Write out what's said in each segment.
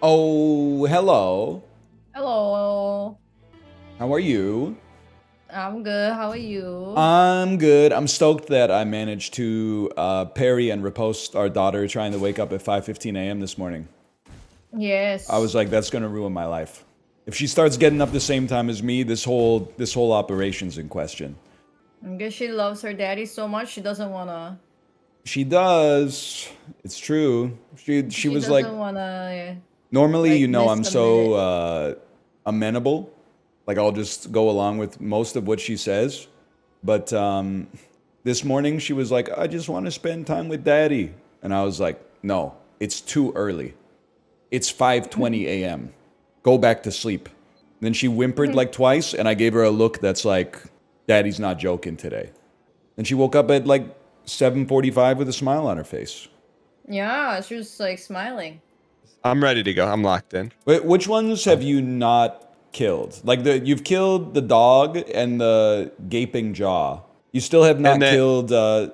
Oh, hello. Hello. How are you? I'm good. How are you? I'm good. I'm stoked that I managed to parry and riposte our daughter trying to wake up at 5:15 a.m. this morning. Yes. I was like, that's gonna ruin my life. If she starts getting up the same time as me, this whole operation's in question. I guess she loves her daddy so much she doesn't wanna. She does. It's true. She was like, doesn't wanna normally, like you know, miss I'm a so amenable. Like I'll just go along with most of what she says. But this morning she was like, I just want to spend time with daddy. And I was like, no, it's too early. It's 5:20 a.m. Go back to sleep. And then she whimpered like twice, and I gave her a look that's like, daddy's not joking today. And she woke up at like 7:45 with a smile on her face. Yeah, she was like smiling. I'm ready to go. I'm locked in. Wait, which ones have you not killed? Like you've killed the dog and the gaping jaw. You still have not killed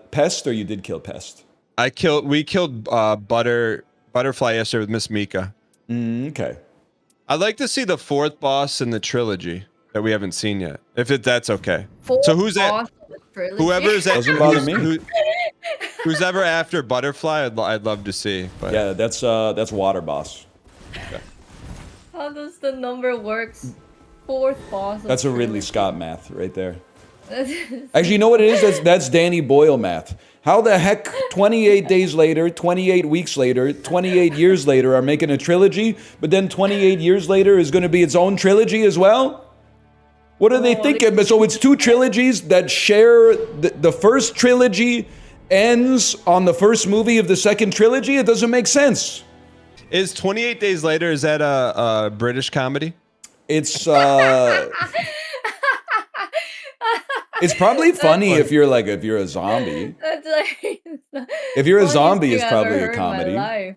Pest, or you did kill Pest? We killed Butterfly yesterday with Miss Mika. Okay. I'd like to see the fourth boss in the trilogy that we haven't seen yet, if that's okay. Fourth so who's that? Whoever is that? Doesn't bother me. Who's ever after Butterfly? I'd love to see. But. Yeah, that's Water Boss. Okay. How does the number work? Fourth boss. That's a Ridley Scott math right there. Actually, you know what it is? That's Danny Boyle math. How the heck 28 days later, 28 weeks later, 28 years later are making a trilogy, but then 28 years later is going to be its own trilogy as well? What are they thinking? So it's two trilogies that share the first trilogy ends on the first movie of the second trilogy? It doesn't make sense. Is 28 Days Later, is that a British comedy? It's it's probably funny if you're a zombie. That's like, if you're a zombie, it's probably a comedy.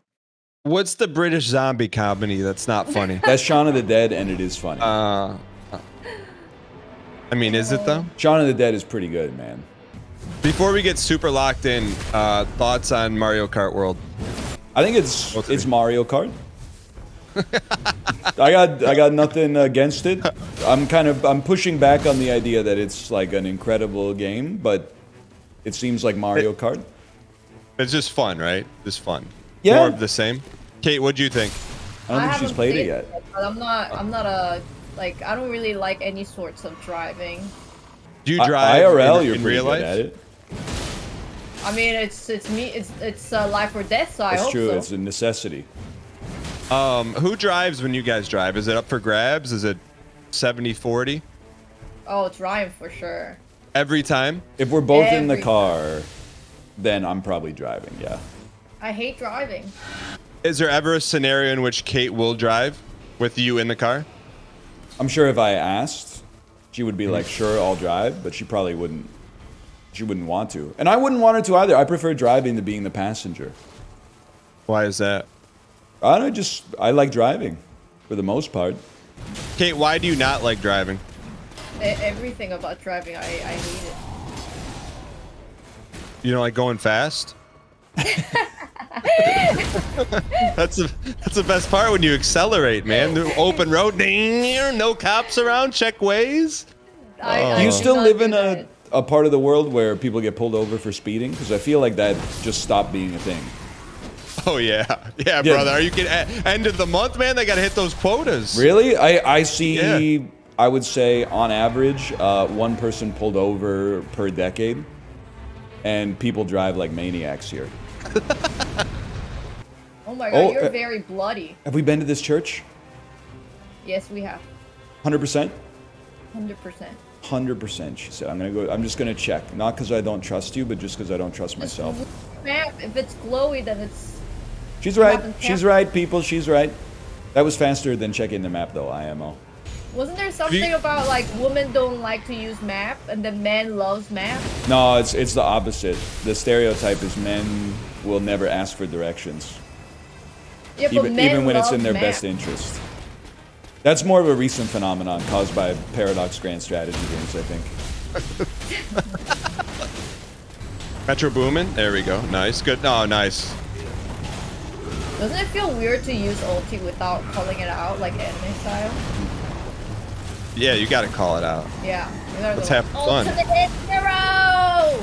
What's the British zombie comedy that's not funny? That's Shaun of the Dead, and it is funny. I mean, is it though? Shaun of the Dead is pretty good, man. Before we get super locked in, thoughts on Mario Kart World? I think it's Mario Kart. I got nothing against it. I'm pushing back on the idea that it's like an incredible game, but it seems like Mario Kart. It's just fun, right? Just fun. Yeah. More of the same. Kate, what do you think? I don't think she's played it yet. But I'm not a like. I don't really like any sorts of driving. Do you drive IRL? in You're pretty real good life? at it. I mean, it's life or death. So I hope true. so. It's a necessity. Who drives when you guys drive? Is it up for grabs? Is it 70-40? Oh, it's Ryan for sure. Every time? If we're both in the car, then I'm probably driving, yeah. I hate driving. Is there ever a scenario in which Kate will drive with you in the car? I'm sure if I asked, she would be like, sure, I'll drive, but she probably wouldn't. She wouldn't want to. And I wouldn't want her to either. I prefer driving to being the passenger. Why is that? I don't know, I like driving, for the most part. Kate, why do you not like driving? Everything about driving, I hate it. You don't like going fast? That's the best part when you accelerate, man. The open road, no cops around, check ways. Do you still live in a part of the world where people get pulled over for speeding? Because I feel like that just stopped being a thing. Oh yeah, brother. Are you kidding? End of the month, man. They gotta hit those quotas. Really? I see. Yeah. I would say on average, one person pulled over per decade, and people drive like maniacs here. Oh my god, you're very bloody. Have we been to this church? Yes, we have. 100%. 100%. 100%. She said, I'm just gonna check, not because I don't trust you, but just because I don't trust myself. Map. If it's glowy, then it's. She's right. She's right, people. She's right. That was faster than checking the map, though. IMO. Wasn't there something about like women don't like to use map and then men loves map? No, it's the opposite. The stereotype is men will never ask for directions. Yeah, but even when it's in their best interest. That's more of a recent phenomenon caused by Paradox Grand Strategy games, I think. Metro Boomin. There we go. Nice. Good. Oh, nice. Doesn't it feel weird to use ulti without calling it out, like anime style? Yeah, you gotta call it out. Yeah. You gotta Let's go, have fun. Ultimate hero!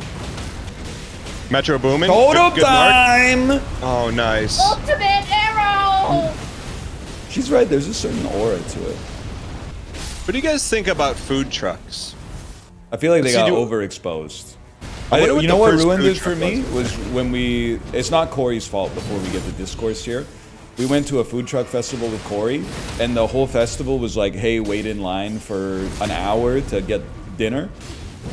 Metro booming. Total Good mark. time! Oh, nice. Ultimate arrow! She's right, there's a certain aura to it. What do you guys think about food trucks? I feel like they See, got do- overexposed. I wonder what You the know what first ruined food it for truck me was when we. It's not Corey's fault. Before we get the discourse here, we went to a food truck festival with Corey, and the whole festival was like, "Hey, wait in line for an hour to get dinner."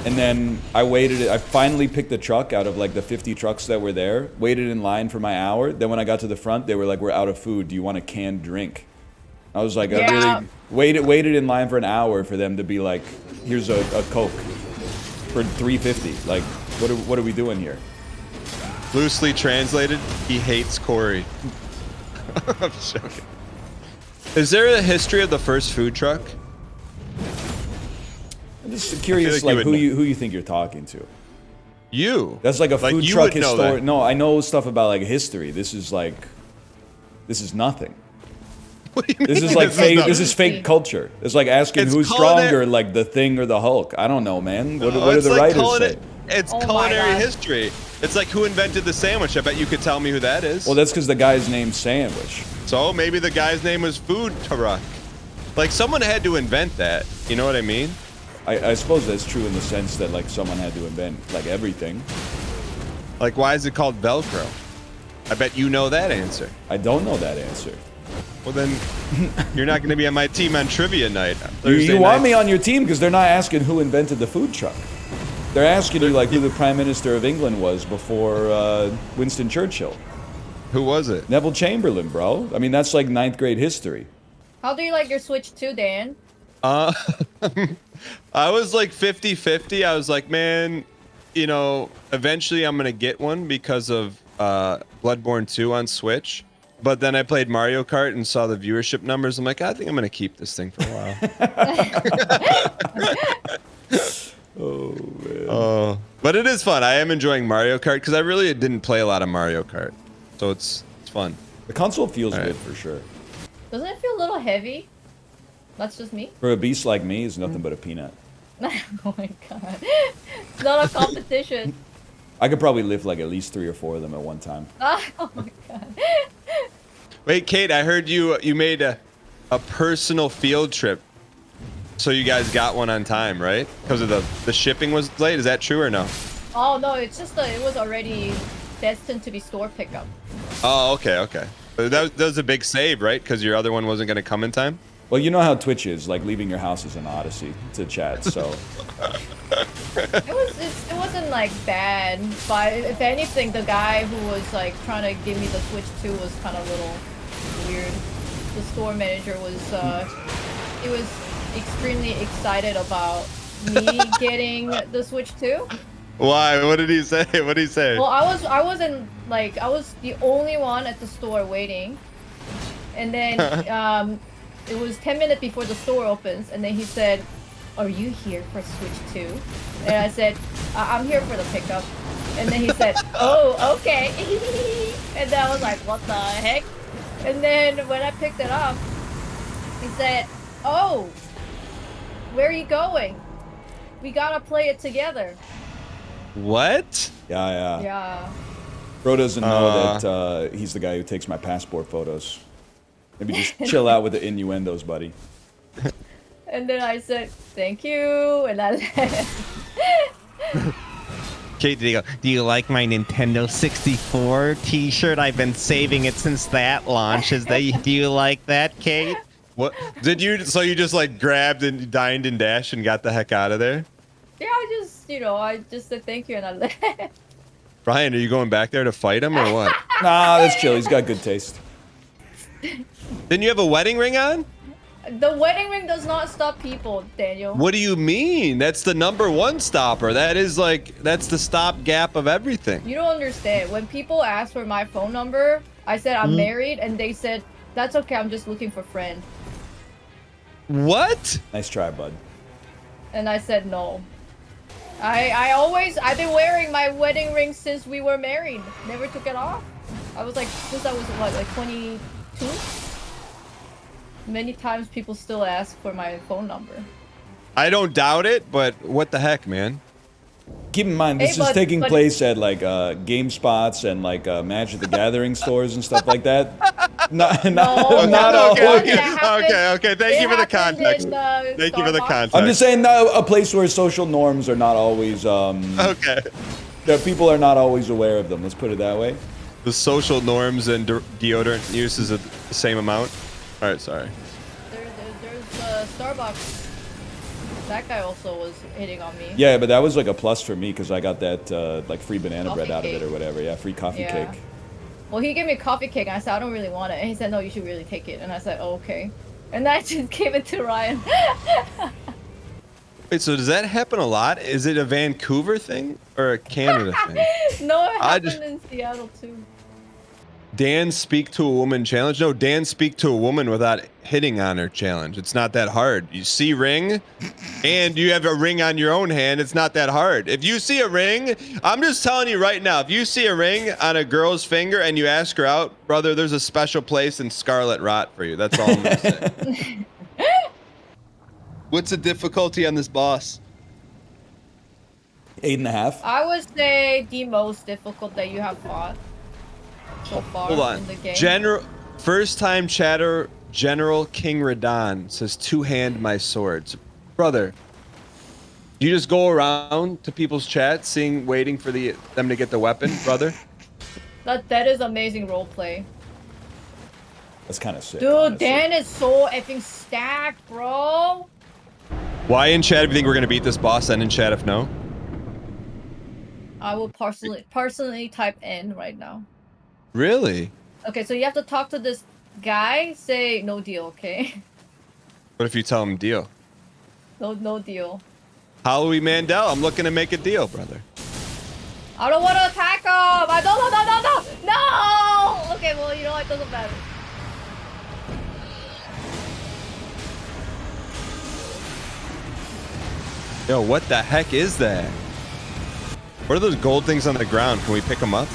And then I finally picked a truck out of like the 50 trucks that were there. Waited in line for my hour. Then when I got to the front, they were like, "We're out of food. Do you want a canned drink?" I was like, I really waited in line for an hour for them to be like, "Here's a Coke for $3.50." Like, what are we doing here? Loosely translated, he hates Corey. I'm joking. Is there a history of the first food truck? I'm just curious, like like you who you think you're talking to. You. That's like a food you truck would know history. that. No, I know stuff about like history. This is nothing. What do you mean? This is like fake. not- This is fake culture. It's like asking It's who's culinary- stronger, like the Thing or the Hulk. I don't know, man. What do it's the like writers say? It's Oh my culinary God. history. It's like who invented the sandwich. I bet you could tell me who that is. Well, that's because the guy's name's Sandwich. So maybe the guy's name was Food Truck. Like someone had to invent that. You know what I mean? I suppose that's true in the sense that like someone had to invent like everything. Like why is it called Velcro? I bet you know that answer. I don't know that answer. Well then, you're not going to be on my team on trivia night. You want me on your team because they're not asking who invented the food truck. They're asking you like who the Prime Minister of England was before Winston Churchill. Who was it? Neville Chamberlain, bro. I mean, that's like 9th grade history. How do you like your Switch 2, Dan? I was like 50-50. I was like, man, you know, eventually I'm going to get one because of Bloodborne 2 on Switch. But then I played Mario Kart and saw the viewership numbers. I'm like, I think I'm going to keep this thing for a while. Oh, man. But it is fun. I am enjoying Mario Kart because I really didn't play a lot of Mario Kart. So it's fun. The console feels good for sure. Doesn't it feel a little heavy? That's just me? For a beast like me, it's nothing but a peanut. Oh my god. It's not a competition. I could probably lift like at least 3 or 4 of them at one time. Oh my god. Wait, Kate, I heard you made a personal field trip. So you guys got one on time, right? Because of the shipping was late. Is that true or no? Oh no, it's just that it was already destined to be store pickup. Oh, okay. But that was a big save, right? Because your other one wasn't going to come in time? Well, you know how Twitch is. Like, leaving your house is an odyssey to chat, so... It wasn't like bad, but if anything, the guy who was like trying to give me the Switch 2 was kind of a little weird. The store manager was he was extremely excited about me getting the Switch 2. Why? What did he say? What did he say? Well, I was the only one at the store waiting, and then it was 10 minutes before the store opens, and then he said, "Are you here for Switch 2?" And I said, "I'm here for the pickup." And then he said, "Oh, okay." And then I was like, "What the heck?" And then when I picked it up, he said, "Oh, where are you going? We gotta play it together." What? Yeah. Yeah. Bro doesn't know that he's the guy who takes my passport photos. Maybe just chill out with the innuendos, buddy. And then I said, "Thank you," and I left. Kate, do you like my Nintendo 64 t-shirt? I've been saving it since that launch. Do you like that, Kate? What? So you just like grabbed and dined and dashed and got the heck out of there? Yeah, I just said thank you and I left. Brian, are you going back there to fight him or what? Nah, that's chill. He's got good taste. Didn't you have a wedding ring on? The wedding ring does not stop people, Daniel. What do you mean? That's the #1 stopper. That's the stopgap of everything. You don't understand. When people ask for my phone number, I said I'm married, and they said, "That's okay, I'm just looking for friend." What? Nice try, bud. And I said no. I've been wearing my wedding ring since we were married. Never took it off. I was like, since I was what, like 22? Many times people still ask for my phone number. I don't doubt it, but what the heck, man? Keep in mind, this is taking place at like game spots and like Magic the Gathering stores and stuff like that. Not always. Okay. Thank you for the context. Thank you for the context. I'm just saying, a place where social norms are not always. Okay. That people are not always aware of them. Let's put it that way. The social norms and deodorant use is the same amount. All right, sorry. There's Starbucks. That guy also was hitting on me. Yeah, but that was like a plus for me because I got that like free banana bread out of it or whatever. Yeah, free coffee cake. Well, he gave me a coffee cake, and I said, I don't really want it. And he said, no, you should really take it. And I said, oh, okay. And I just gave it to Ryan. Wait, so does that happen a lot? Is it a Vancouver thing or a Canada thing? No, it happened in Seattle, too. Dan speak to a woman challenge? No, Dan speak to a woman without hitting on her challenge. It's not that hard. You see ring, and you have a ring on your own hand. It's not that hard. If you see a ring, I'm just telling you right now, if you see a ring on a girl's finger and you ask her out, brother, there's a special place in Scarlet Rot for you. That's all I'm gonna say. What's the difficulty on this boss? 8.5. I would say the most difficult that you have fought so far Hold on. in the game. First time chatter, General King Radon says, two-hand my swords. Brother, you just go around to people's chats, waiting for them to get the weapon, brother? That is amazing roleplay. That's kind of sick. Dude, honestly. Dan is so effing stacked, bro. Why in chat if you think we're gonna beat this boss, and in chat if no? I will personally type N right now. Really? Okay, so you have to talk to this guy, say no deal, okay? What if you tell him deal? No deal. Howie Mandel, I'm looking to make a deal, brother. I don't want to attack him! I don't, no! Okay, well, you know what, it doesn't matter. Yo, what the heck is that? What are those gold things on the ground? Can we pick them up?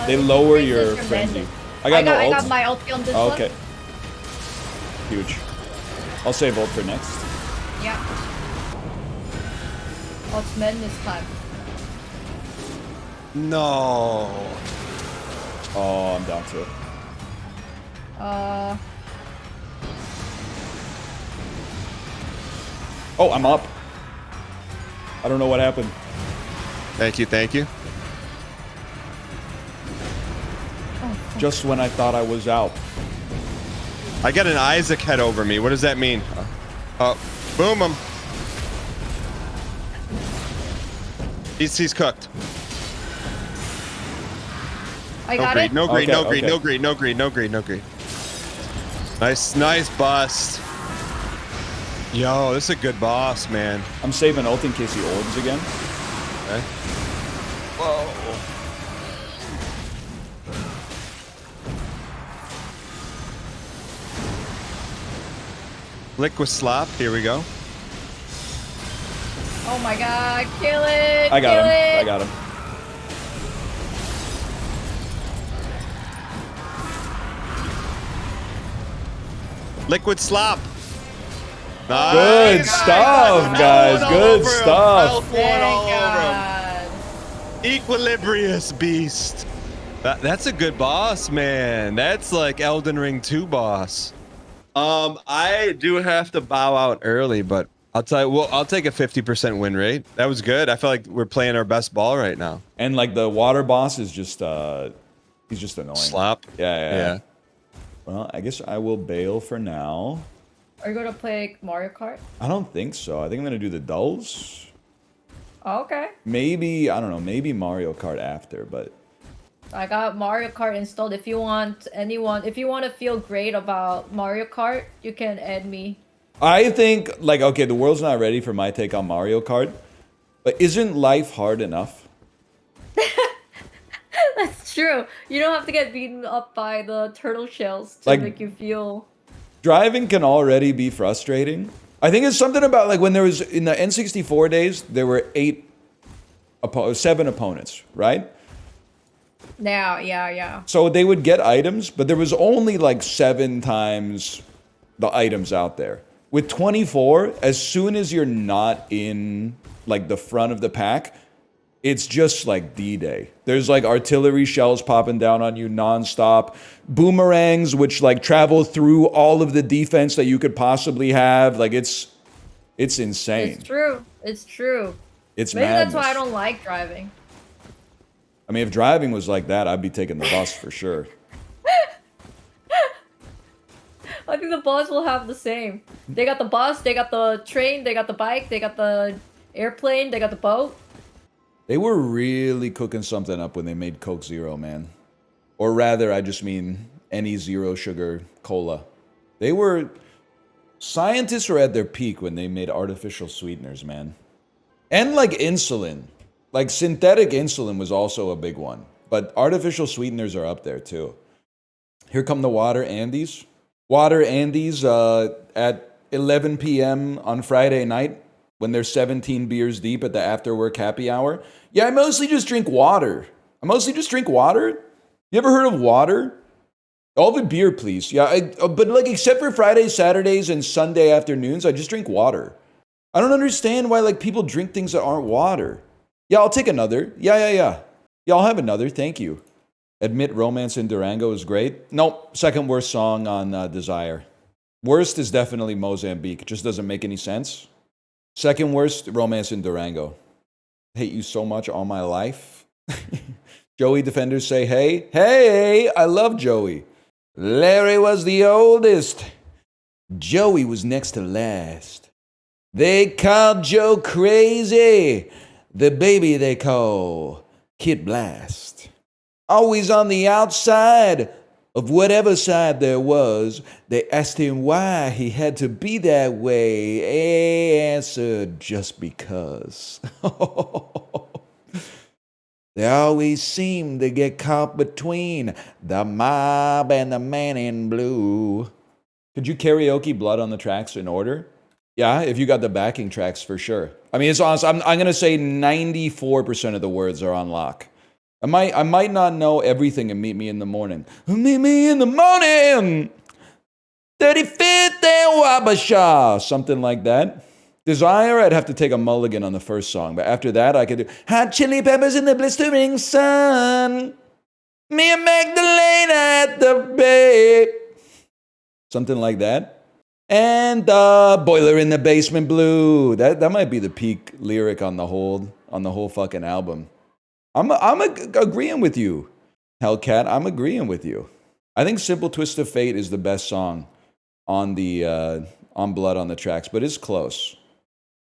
They lower your frenzy. I got my ulti on this oh, one. okay. Huge. I'll save ult for next. Yeah. Oh, it's men this time. No. Oh, I'm down to it. Oh, I'm up. I don't know what happened. Thank you. Just when I thought I was out. I got an Isaac head over me. What does that mean? Boom him. He's cooked. I got it. No greed. Okay. Nice bust. Yo, this is a good boss, man. I'm saving ult in case he orbs again. Okay. Whoa. Liquid slop. Here we go. Oh my god, kill it! I got him. Liquid slop. Nice. Good stuff, guys. Good stuff. Thank God. Equilibrious beast. That's a good boss, man. That's like Elden Ring 2 boss. I do have to bow out early, but I'll tell you, well, I'll take a 50% win rate. That was good. I feel like we're playing our best ball right now. And like the water boss is just he's just annoying. Slop. Yeah. Well, I guess I will bail for now. Are you gonna play Mario Kart? I don't think so. I think I'm gonna do the dulls. Oh, okay. Maybe, I don't know, maybe Mario Kart after, but I got Mario Kart installed. If you want to feel great about Mario Kart, you can add me. I think, like, okay, the world's not ready for my take on Mario Kart, but isn't life hard enough? That's true. You don't have to get beaten up by the turtle shells to Like- make you feel... Driving can already be frustrating. I think it's something about, like, when there was, in the N64 days, there were 7 opponents, right? Yeah. So they would get items, but there was only like 7 times the items out there. With 24, as soon as you're not in like the front of the pack, it's just like D-Day. There's like artillery shells popping down on you nonstop. Boomerangs, which like travel through all of the defense that you could possibly have. Like it's insane. It's true. It's Maybe madness. that's why I don't like driving. I mean, if driving was like that, I'd be taking the bus for sure. I think the bus will have the same. They got the bus, they got the train, they got the bike, they got the airplane, they got the boat. They were really cooking something up when they made Coke Zero, man. Or rather, I just mean any zero sugar cola. They were... Scientists were at their peak when they made artificial sweeteners, man. And like insulin. Like synthetic insulin was also a big one. But artificial sweeteners are up there too. Here come the Water Andes. Water Andes at 11 p.m. on Friday night when they're 17 beers deep at the after-work happy hour. Yeah, I mostly just drink water. You ever heard of water? All the beer, please. Yeah, but like except for Fridays, Saturdays, and Sunday afternoons, I just drink water. I don't understand why like people drink things that aren't water. Yeah, I'll take another. Yeah. Yeah, I'll have another. Thank you. Admit Romance in Durango is great. Nope, second worst song on Desire. Worst is definitely Mozambique. It just doesn't make any sense. Second worst, Romance in Durango. Hate you so much all my life. Joey Defenders say, hey, I love Joey. Larry was the oldest. Joey was next to last. They called Joe crazy. The baby they call Kid Blast. Always on the outside of whatever side there was. They asked him why he had to be that way. He answered, just because. They always seem to get caught between the mob and the man in blue. Could you karaoke Blood on the Tracks in order? Yeah, if you got the backing tracks, for sure. I mean, it's honest. I'm going to say 94% of the words are on lock. I might not know everything in Meet Me in the Morning. Meet me in the morning! 35th and Wabasha! Something like that. Desire, I'd have to take a mulligan on the first song, but after that, I could do Hot Chili Peppers in the Blistering Sun. Me and Magdalena at the Bay. Something like that. And Boiler in the Basement Blue. That might be the peak lyric on the whole fucking album. I'm agreeing with you, Hellcat. I'm agreeing with you. I think Simple Twist of Fate is the best song on the on Blood on the Tracks, but it's close.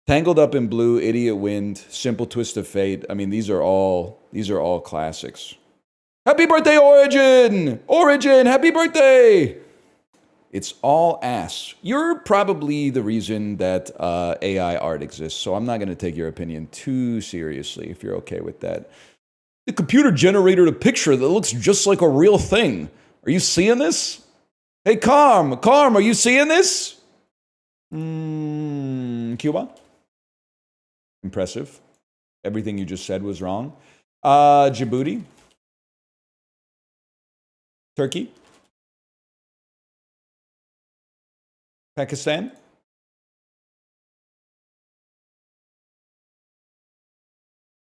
Tangled Up in Blue, Idiot Wind, Simple Twist of Fate. I mean, these are all classics. Happy birthday, Origin! Origin, happy birthday! It's all ass. You're probably the reason that AI art exists, so I'm not going to take your opinion too seriously if you're okay with that. The computer generated a picture that looks just like a real thing. Are you seeing this? Hey, Carm, are you seeing this? Cuba? Impressive. Everything you just said was wrong. Djibouti? Turkey? Pakistan?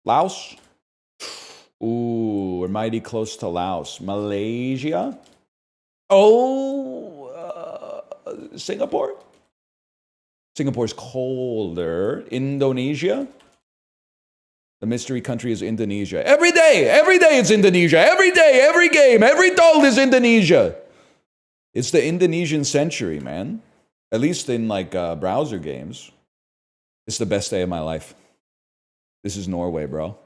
Laos? Ooh, we're mighty close to Laos. Malaysia? Oh, Singapore? Singapore's colder. Indonesia? The mystery country is Indonesia. Every day it's Indonesia. Every day, every game, every doll is Indonesia. It's the Indonesian century, man. At least in like browser games. It's the best day of my life. This is Norway, bro.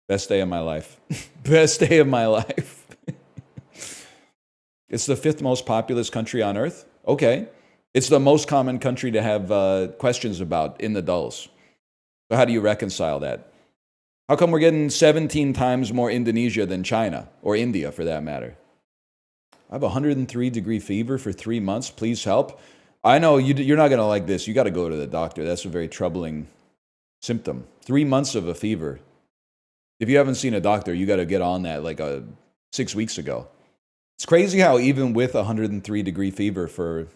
Best day of my life. Best day of my life. It's the 5th most populous country on Earth. Okay. It's the most common country to have questions about in the dulls. So how do you reconcile that? How come we're getting 17 times more Indonesia than China, or India for that matter? I have 103-degree fever for 3 months. Please help. I know you're not going to like this. You got to go to the doctor. That's a very troubling symptom. 3 months of a fever. If you haven't seen a doctor, you got to get on that like 6 weeks ago. It's crazy how even with 103-degree fever for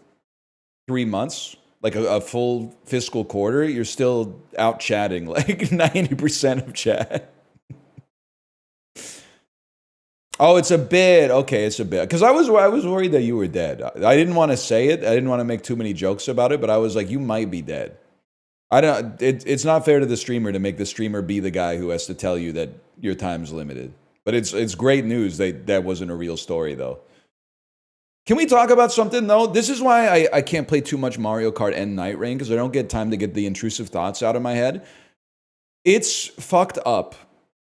3 months, like a full fiscal quarter, you're still out chatting like 90% of chat. Oh, it's a bit. Okay, it's a bit. Because I was worried that you were dead. I didn't want to say it. I didn't want to make too many jokes about it, but I was like, you might be dead. It's not fair to the streamer to make the streamer be the guy who has to tell you that your time's limited. But it's great news that wasn't a real story, though. Can we talk about something, though? This is why I can't play too much Mario Kart and Night Rain, because I don't get time to get the intrusive thoughts out of my head. It's fucked up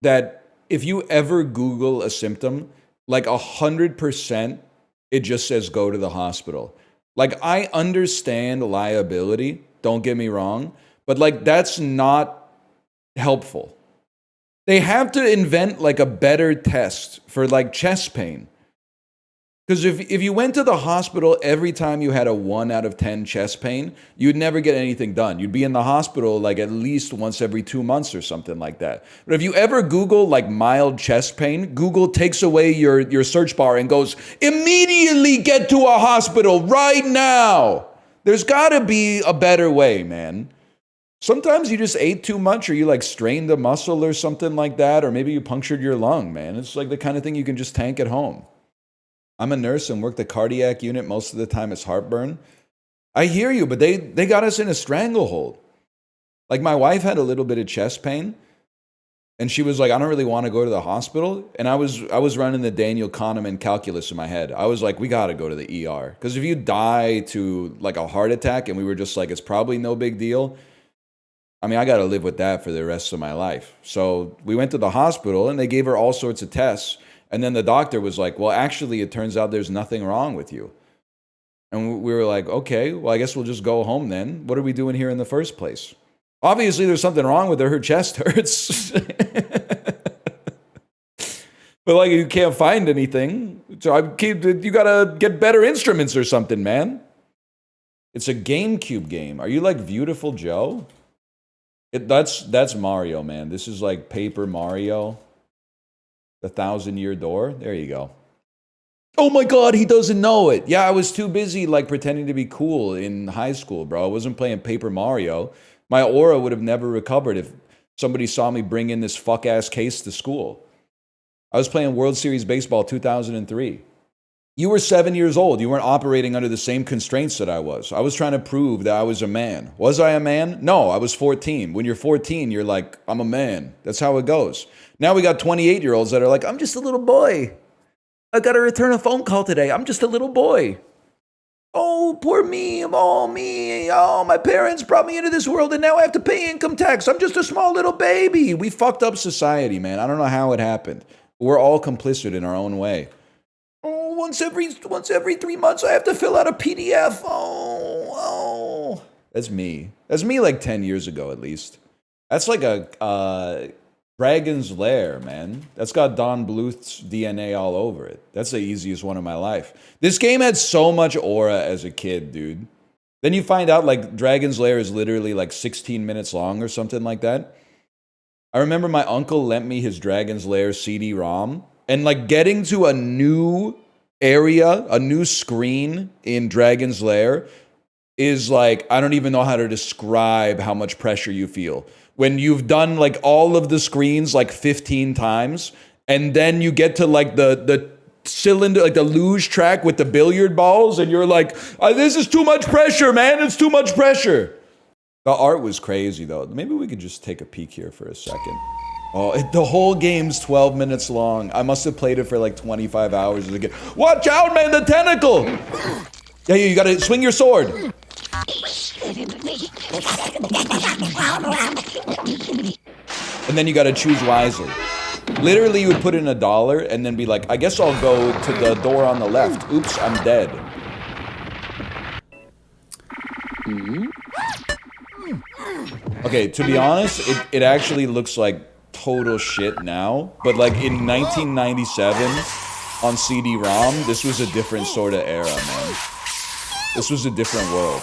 that if you ever Google a symptom, like 100%, it just says go to the hospital. Like, I understand liability, don't get me wrong, but like, that's not helpful. They have to invent like a better test for like chest pain. Because if you went to the hospital every time you had a 1 out of 10 chest pain, you'd never get anything done. You'd be in the hospital like at least once every 2 months or something like that. But if you ever Google like mild chest pain, Google takes away your search bar and goes, immediately get to a hospital right now. There's gotta be a better way, man. Sometimes you just ate too much or you like strained a muscle or something like that, or maybe you punctured your lung, man. It's like the kind of thing you can just tank at home. I'm a nurse and work the cardiac unit. Most of the time it's heartburn. I hear you, but they got us in a stranglehold. Like, my wife had a little bit of chest pain, and she was like, I don't really want to go to the hospital. And I was running the Daniel Kahneman calculus in my head. I was like, we got to go to the ER. Because if you die to like a heart attack, and we were just like, it's probably no big deal. I mean, I got to live with that for the rest of my life. So we went to the hospital, and they gave her all sorts of tests. And then the doctor was like, well, actually, it turns out there's nothing wrong with you. And we were like, okay, well, I guess we'll just go home then. What are we doing here in the first place? Obviously, there's something wrong with her. Her chest hurts. But like, you can't find anything. So you got to get better instruments or something, man. It's a GameCube game. Are you like Beautiful Joe? That's Mario, man. This is like Paper Mario. The 1,000-Year Door. There you go. Oh my God, he doesn't know it. Yeah, I was too busy like pretending to be cool in high school, bro. I wasn't playing Paper Mario. My aura would have never recovered if somebody saw me bring in this fuck-ass case to school. I was playing World Series Baseball 2003. You were 7 years old. You weren't operating under the same constraints that I was. I was trying to prove that I was a man. Was I a man? No, I was 14. When you're 14, you're like, I'm a man. That's how it goes. Now we got 28-year-olds that are like, I'm just a little boy. I got to return a phone call today. I'm just a little boy. Oh, poor me. Oh, me. Oh, my parents brought me into this world and now I have to pay income tax. I'm just a small little baby. We fucked up society, man. I don't know how it happened. We're all complicit in our own way. Oh, once every 3 months I have to fill out a PDF. Oh. That's me. That's me like 10 years ago at least. That's like a Dragon's Lair, man. That's got Don Bluth's DNA all over it. That's the easiest one of my life. This game had so much aura as a kid, dude. Then you find out like Dragon's Lair is literally like 16 minutes long or something like that. I remember my uncle lent me his Dragon's Lair CD-ROM, and like getting to a new area, a new screen in Dragon's Lair is like, I don't even know how to describe how much pressure you feel. When you've done like all of the screens like 15 times, and then you get to like the cylinder, like the luge track with the billiard balls, and you're like, this is too much pressure, man. It's too much pressure. The art was crazy though. Maybe we could just take a peek here for a second. Oh, the whole game's 12 minutes long. I must have played it for like 25 hours as a kid. Watch out, man, the tentacle! Yeah, you gotta swing your sword. And then you gotta choose wisely. Literally, you would put in $1 and then be like, I guess I'll go to the door on the left. Oops, I'm dead. Okay, to be honest, it actually looks like total shit now. But like in 1997 on CD-ROM, this was a different sort of era, man. This was a different world.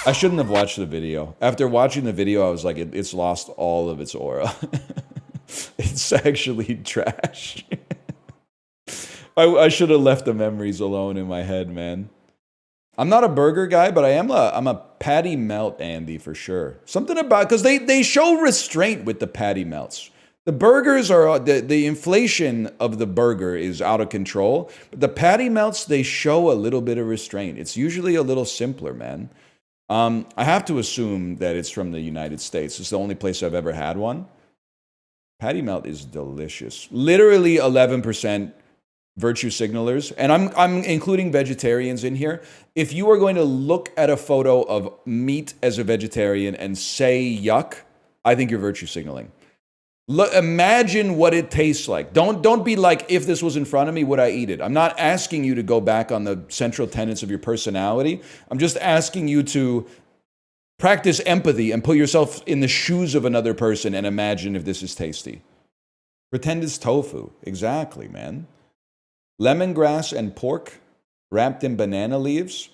I shouldn't have watched the video. After watching the video, I was like, it's lost all of its aura. It's actually trash. I should have left the memories alone in my head, man. I'm not a burger guy, but I'm a patty melt Andy for sure. Something about, because they show restraint with the patty melts. The burgers are, the inflation of the burger is out of control. But the patty melts, they show a little bit of restraint. It's usually a little simpler, man. I have to assume that it's from the United States. It's the only place I've ever had one. Patty melt is delicious. Literally 11% virtue signalers. And I'm including vegetarians in here. If you are going to look at a photo of meat as a vegetarian and say yuck, I think you're virtue signaling. Look, imagine what it tastes like. Don't be like, if this was in front of me, would I eat it? I'm not asking you to go back on the central tenets of your personality. I'm just asking you to practice empathy and put yourself in the shoes of another person and imagine if this is tasty. Pretend it's tofu. Exactly, man. Lemongrass and pork wrapped in banana leaves.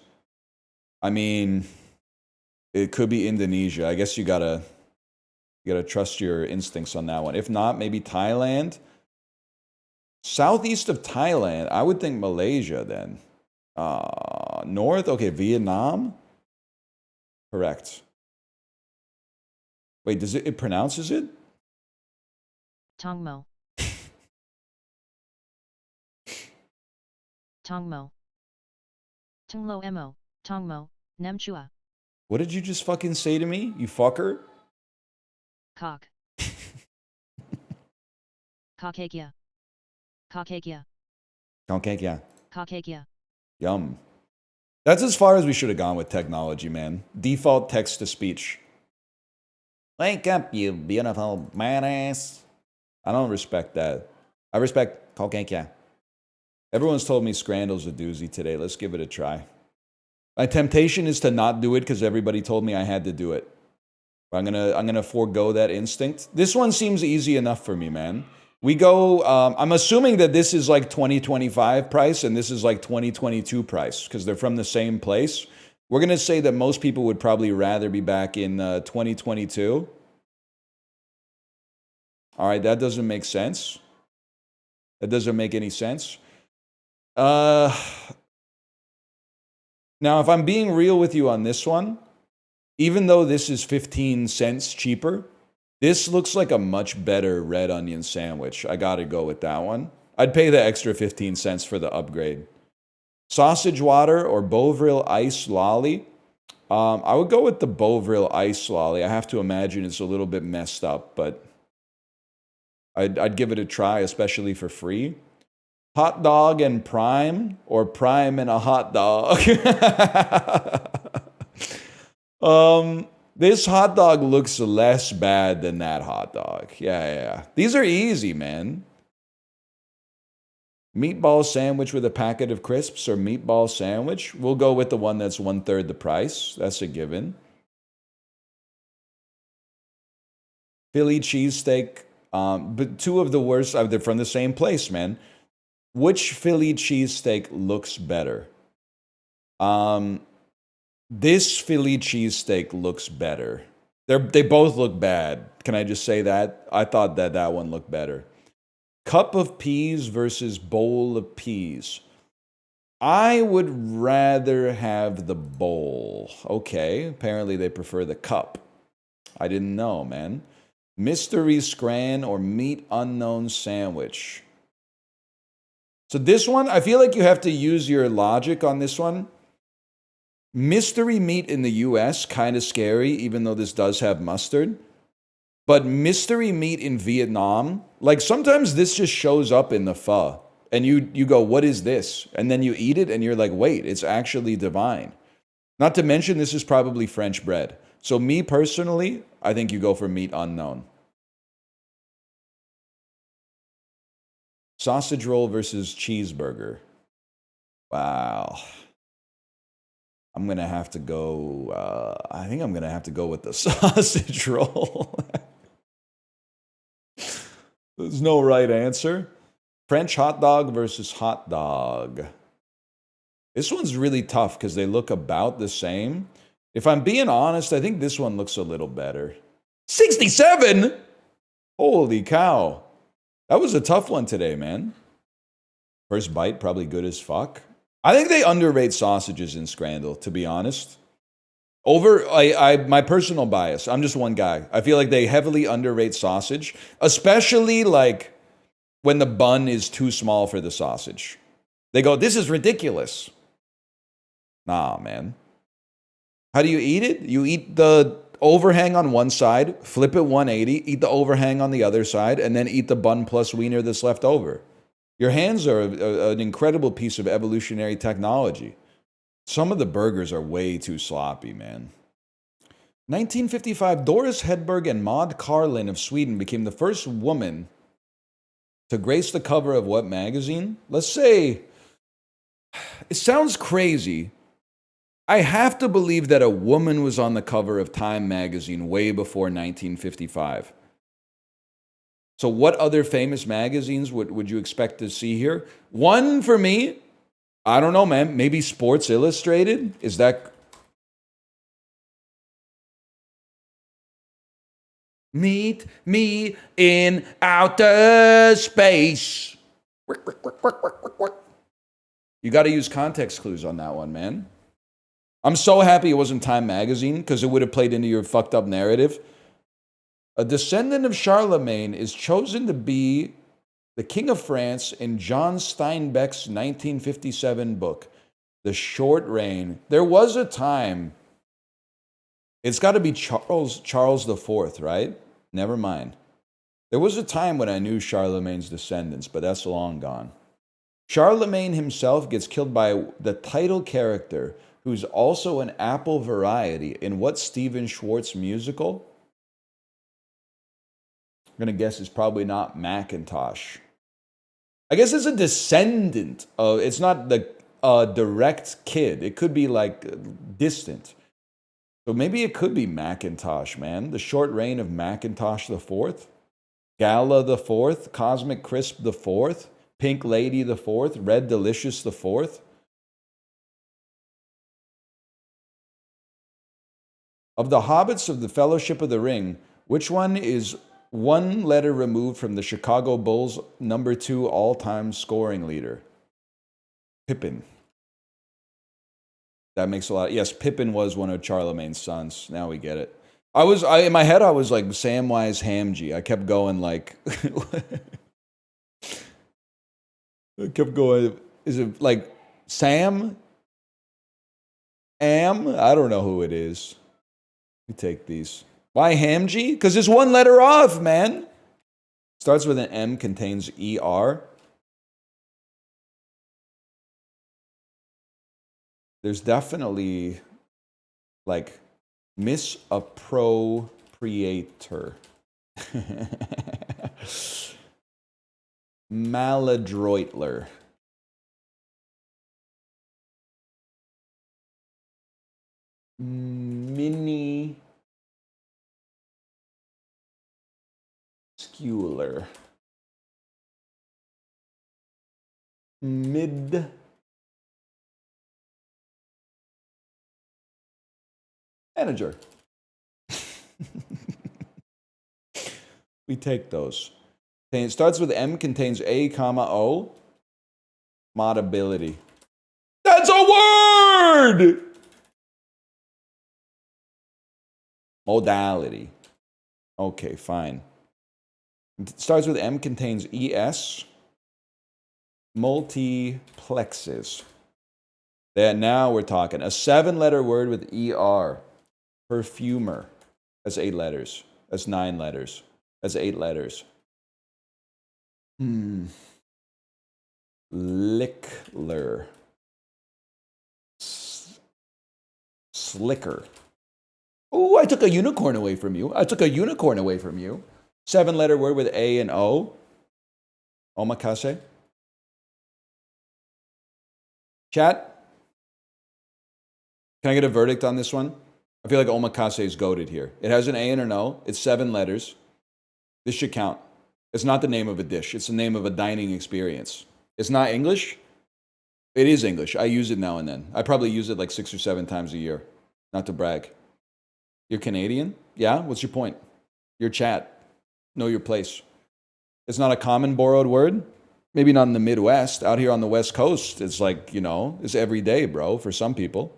I mean, it could be Indonesia. I guess you gotta trust your instincts on that one. If not, maybe Thailand. Southeast of Thailand, I would think Malaysia then. North, okay, Vietnam. Correct. Wait, does it pronounces it? Tongmo. Tongmo. Tunglo emo. Tongmo. Nemchua. What did you just fucking say to me, you fucker? Cock. Caucasia. Caucasia. Caucasia. Caucasia. Yum. That's as far as we should have gone with technology, man. Default text-to-speech. Wake up, you beautiful badass. I don't respect that. I respect Caucasia. Everyone's told me Scrandle's a doozy today. Let's give it a try. My temptation is to not do it because everybody told me I had to do it. But I'm gonna forego that instinct. This one seems easy enough for me, man. We go, I'm assuming that this is like 2025 price and this is like 2022 price because they're from the same place. We're going to say that most people would probably rather be back in 2022. All right, that doesn't make sense. That doesn't make any sense. Now, if I'm being real with you on this one, even though this is 15 cents cheaper, this looks like a much better red onion sandwich. I gotta go with that one. I'd pay the extra 15 cents for the upgrade. Sausage water or Bovril ice lolly. I would go with the Bovril ice lolly. I have to imagine it's a little bit messed up, but I'd give it a try, especially for free. Hot dog and prime or prime and a hot dog. This hot dog looks less bad than that hot dog. Yeah. These are easy, man. Meatball sandwich with a packet of crisps or meatball sandwich. We'll go with the one that's 1/3 the price. That's a given. Philly cheesesteak. But two of the worst, they're from the same place, man. Which Philly cheesesteak looks better? This Philly cheesesteak looks better. They both look bad. Can I just say that? I thought that one looked better. Cup of peas versus bowl of peas. I would rather have the bowl. Okay, apparently they prefer the cup. I didn't know, man. Mystery scran or meat unknown sandwich. So this one, I feel like you have to use your logic on this one. Mystery meat in the US, kind of scary, even though this does have mustard. But mystery meat in Vietnam, like sometimes this just shows up in the pho. And you go, what is this? And then you eat it and you're like, wait, it's actually divine. Not to mention this is probably French bread. So me personally, I think you go for meat unknown. Sausage roll versus cheeseburger. Wow. I'm going to have to go, I think I'm going to have to go with the sausage roll. There's no right answer. French hot dog versus hot dog. This one's really tough because they look about the same. If I'm being honest, I think this one looks a little better. 67? Holy cow. That was a tough one today, man. First bite, probably good as fuck. I think they underrate sausages in Scrandle, to be honest. Over, my personal bias, I'm just one guy. I feel like they heavily underrate sausage, especially like when the bun is too small for the sausage. They go, this is ridiculous. Nah, man. How do you eat it? You eat the overhang on one side, flip it 180, eat the overhang on the other side, and then eat the bun plus wiener that's left over. Your hands are an incredible piece of evolutionary technology. Some of the burgers are way too sloppy, man. 1955, Doris Hedberg and Maud Karlin of Sweden became the first woman to grace the cover of what magazine? Let's say, it sounds crazy. I have to believe that a woman was on the cover of Time magazine way before 1955. So what other famous magazines would you expect to see here? One for me, I don't know, man. Maybe Sports Illustrated? Is that... Meet me in outer space. You got to use context clues on that one, man. I'm so happy it wasn't Time magazine because it would have played into your fucked up narrative. A descendant of Charlemagne is chosen to be the King of France in John Steinbeck's 1957 book, The Short Reign. There was a time. It's got to be Charles IV, right? Never mind. There was a time when I knew Charlemagne's descendants, but that's long gone. Charlemagne himself gets killed by the title character, who's also an apple variety, in what Stephen Schwartz musical? I'm going to guess it's probably not Macintosh. I guess it's a descendant of, it's not the direct kid. It could be like distant. So maybe it could be Macintosh, man. The Short Reign of Macintosh IV, Gala IV, Cosmic Crisp IV, Pink Lady IV, Red Delicious IV. Of the hobbits of the Fellowship of the Ring, which one is one letter removed from the Chicago Bulls' #2 all-time scoring leader? Pippin. That makes a lot. Yes, Pippin was one of Charlemagne's sons. Now we get it. In my head, I was like Samwise Hamgee. I kept going like, I kept going. Is it like Sam? I don't know who it is. Let me take these. Why Hamgee? Because it's one letter off, man. Starts with an M, contains ER. There's definitely like misappropriator. Maladroitler. Mini skewer. Mid manager. We take those. It starts with M, contains A, comma, O. Modability. That's a word! Modality. Okay, fine. It starts with M, contains ES. Multiplexes. That now we're talking. A 7-letter word with ER. Perfumer. That's 8 letters. That's 9 letters. That's 8 letters. Lickler. Slicker. Oh, I took a unicorn away from you. 7-letter word with A and O. Omakase. Chat, can I get a verdict on this one? I feel like omakase is goated here. It has an A and an O. It's 7 letters. This should count. It's not the name of a dish. It's the name of a dining experience. It's not English. It is English. I use it now and then. I probably use it like 6 or 7 times a year. Not to brag. You're Canadian? Yeah? What's your point? Your chat. Know your place. It's not a common borrowed word. Maybe not in the Midwest. Out here on the West Coast, it's like, you know, it's every day, bro, for some people.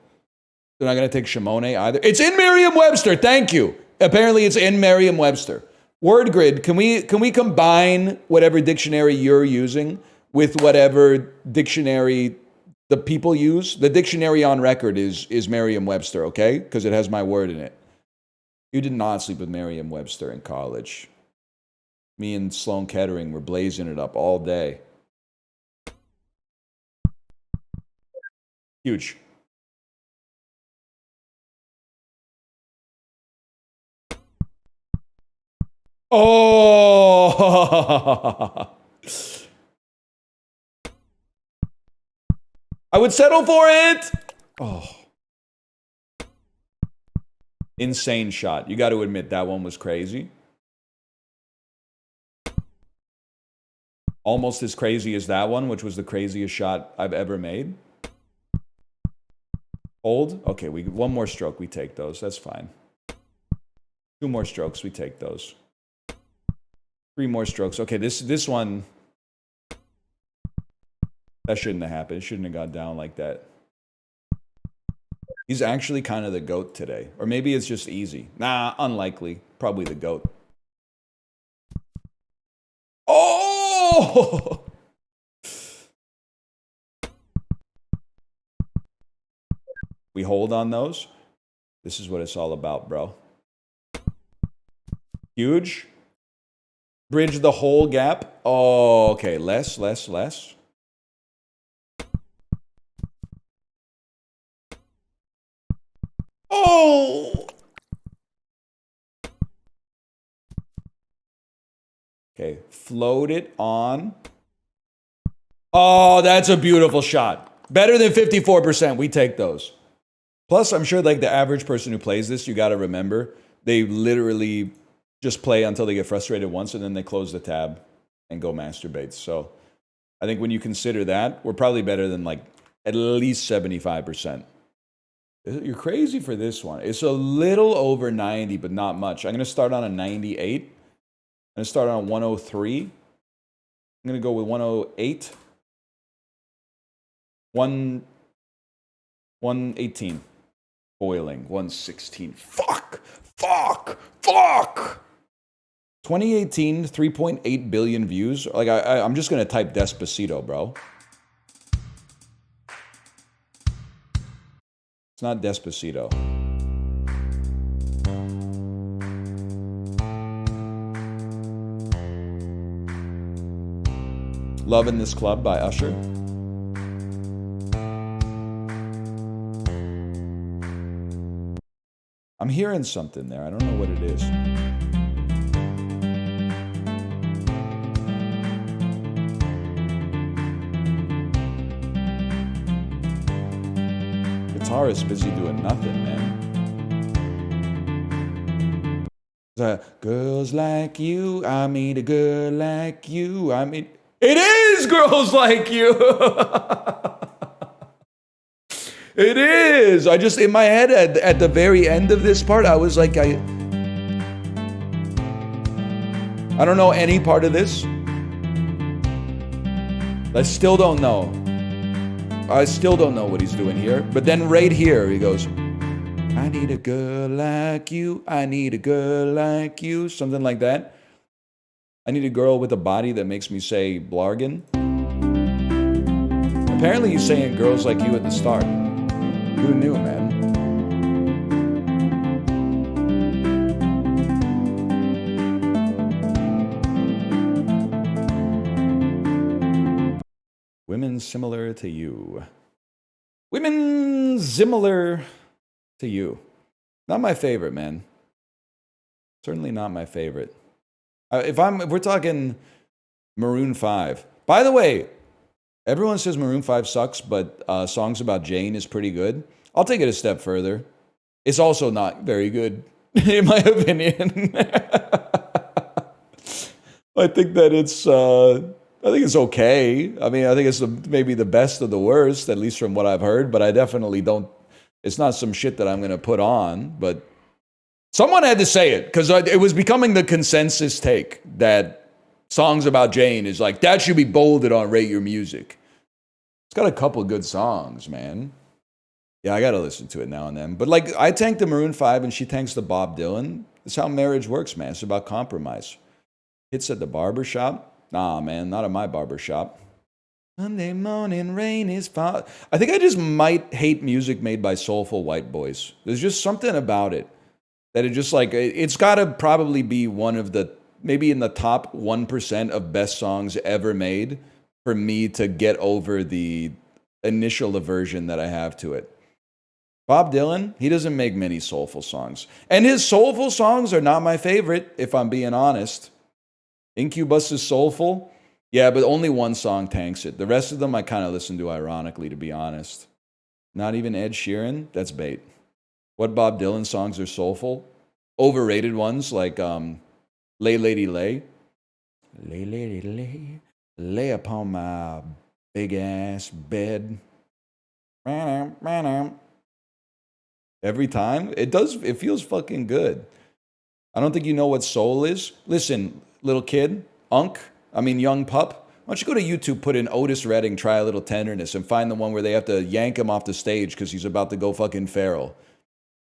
They're not going to take Shimone either. It's in Merriam-Webster. Thank you. Apparently it's in Merriam-Webster. Word grid, can we combine whatever dictionary you're using with whatever dictionary the people use? The dictionary on record is Merriam-Webster, okay? Because it has my word in it. You did not sleep with Merriam-Webster in college. Me and Sloan Kettering were blazing it up all day. Huge. Oh! I would settle for it! Oh. Insane shot. You got to admit that one was crazy. Almost as crazy as that one, which was the craziest shot I've ever made. Hold. Okay, one more stroke, we take those. That's fine. 2 more strokes, we take those. 3 more strokes. Okay, this one, that shouldn't have happened. It shouldn't have got down like that. He's actually kind of the GOAT today. Or maybe it's just easy. Nah, unlikely. Probably the GOAT. Oh! We hold on those. This is what it's all about, bro. Huge. Bridge the whole gap. Oh, okay. Less. Oh! Okay, float it on. Oh, that's a beautiful shot. Better than 54%. We take those. Plus, I'm sure like the average person who plays this, you got to remember, they literally just play until they get frustrated once and then they close the tab and go masturbate. So I think when you consider that, we're probably better than like at least 75%. You're crazy for this one. It's a little over 90, but not much. I'm going to start on a 98. I'm going to start on a 103. I'm going to go with 108. 118. Boiling. 116. Fuck! 2018, 3.8 billion views. Like, I'm just going to type Despacito, bro. It's not Despacito. Love in This Club by Usher. I'm hearing something there. I don't know what it is. Guitarist busy doing nothing, man. Girls like you, I meet a girl like you, I meet... It is Girls Like You! It is! I just, in my head, at the very end of this part, I was like, I don't know any part of this. I still don't know. I still don't know what he's doing here. But then right here, he goes, I need a girl like you. I need a girl like you. Something like that. I need a girl with a body that makes me say blargin. Apparently he's saying girls like you at the start. Who knew, man? Women similar to you. Women similar to you. Not my favorite, man. Certainly not my favorite. If we're talking Maroon 5. By the way, everyone says Maroon 5 sucks, but Songs About Jane is pretty good. I'll take it a step further. It's also not very good, in my opinion. I think that it's okay. I mean, I think it's maybe the best of the worst, at least from what I've heard, but I definitely don't It's not some shit that I'm going to put on, but someone had to say it because it was becoming the consensus take that songs about Jane is like, that should be bolded on Rate Your Music. It's got a couple good songs, man. Yeah, I got to listen to it now and then. But like, I tank the Maroon 5 and she tanks the Bob Dylan. That's how marriage works, man. It's about compromise. Hits at the barbershop. Nah, man, not at my barbershop. Monday morning rain is fall. I think I just might hate music made by soulful white boys. There's just something about it that it just like, it's got to probably be one of the, maybe in the top 1% of best songs ever made for me to get over the initial aversion that I have to it. Bob Dylan, he doesn't make many soulful songs. And his soulful songs are not my favorite, if I'm being honest. Incubus is soulful. Yeah, but only one song tanks it. The rest of them I kind of listen to ironically, to be honest. Not even Ed Sheeran? That's bait. What Bob Dylan songs are soulful? Overrated ones like Lay Lady Lay. Lay Lady Lay. Lay upon my big ass bed. Every time. It feels fucking good. I don't think you know what soul is. Listen, little kid, young pup, why don't you go to YouTube, put in Otis Redding, Try a Little Tenderness, and find the one where they have to yank him off the stage because he's about to go fucking feral.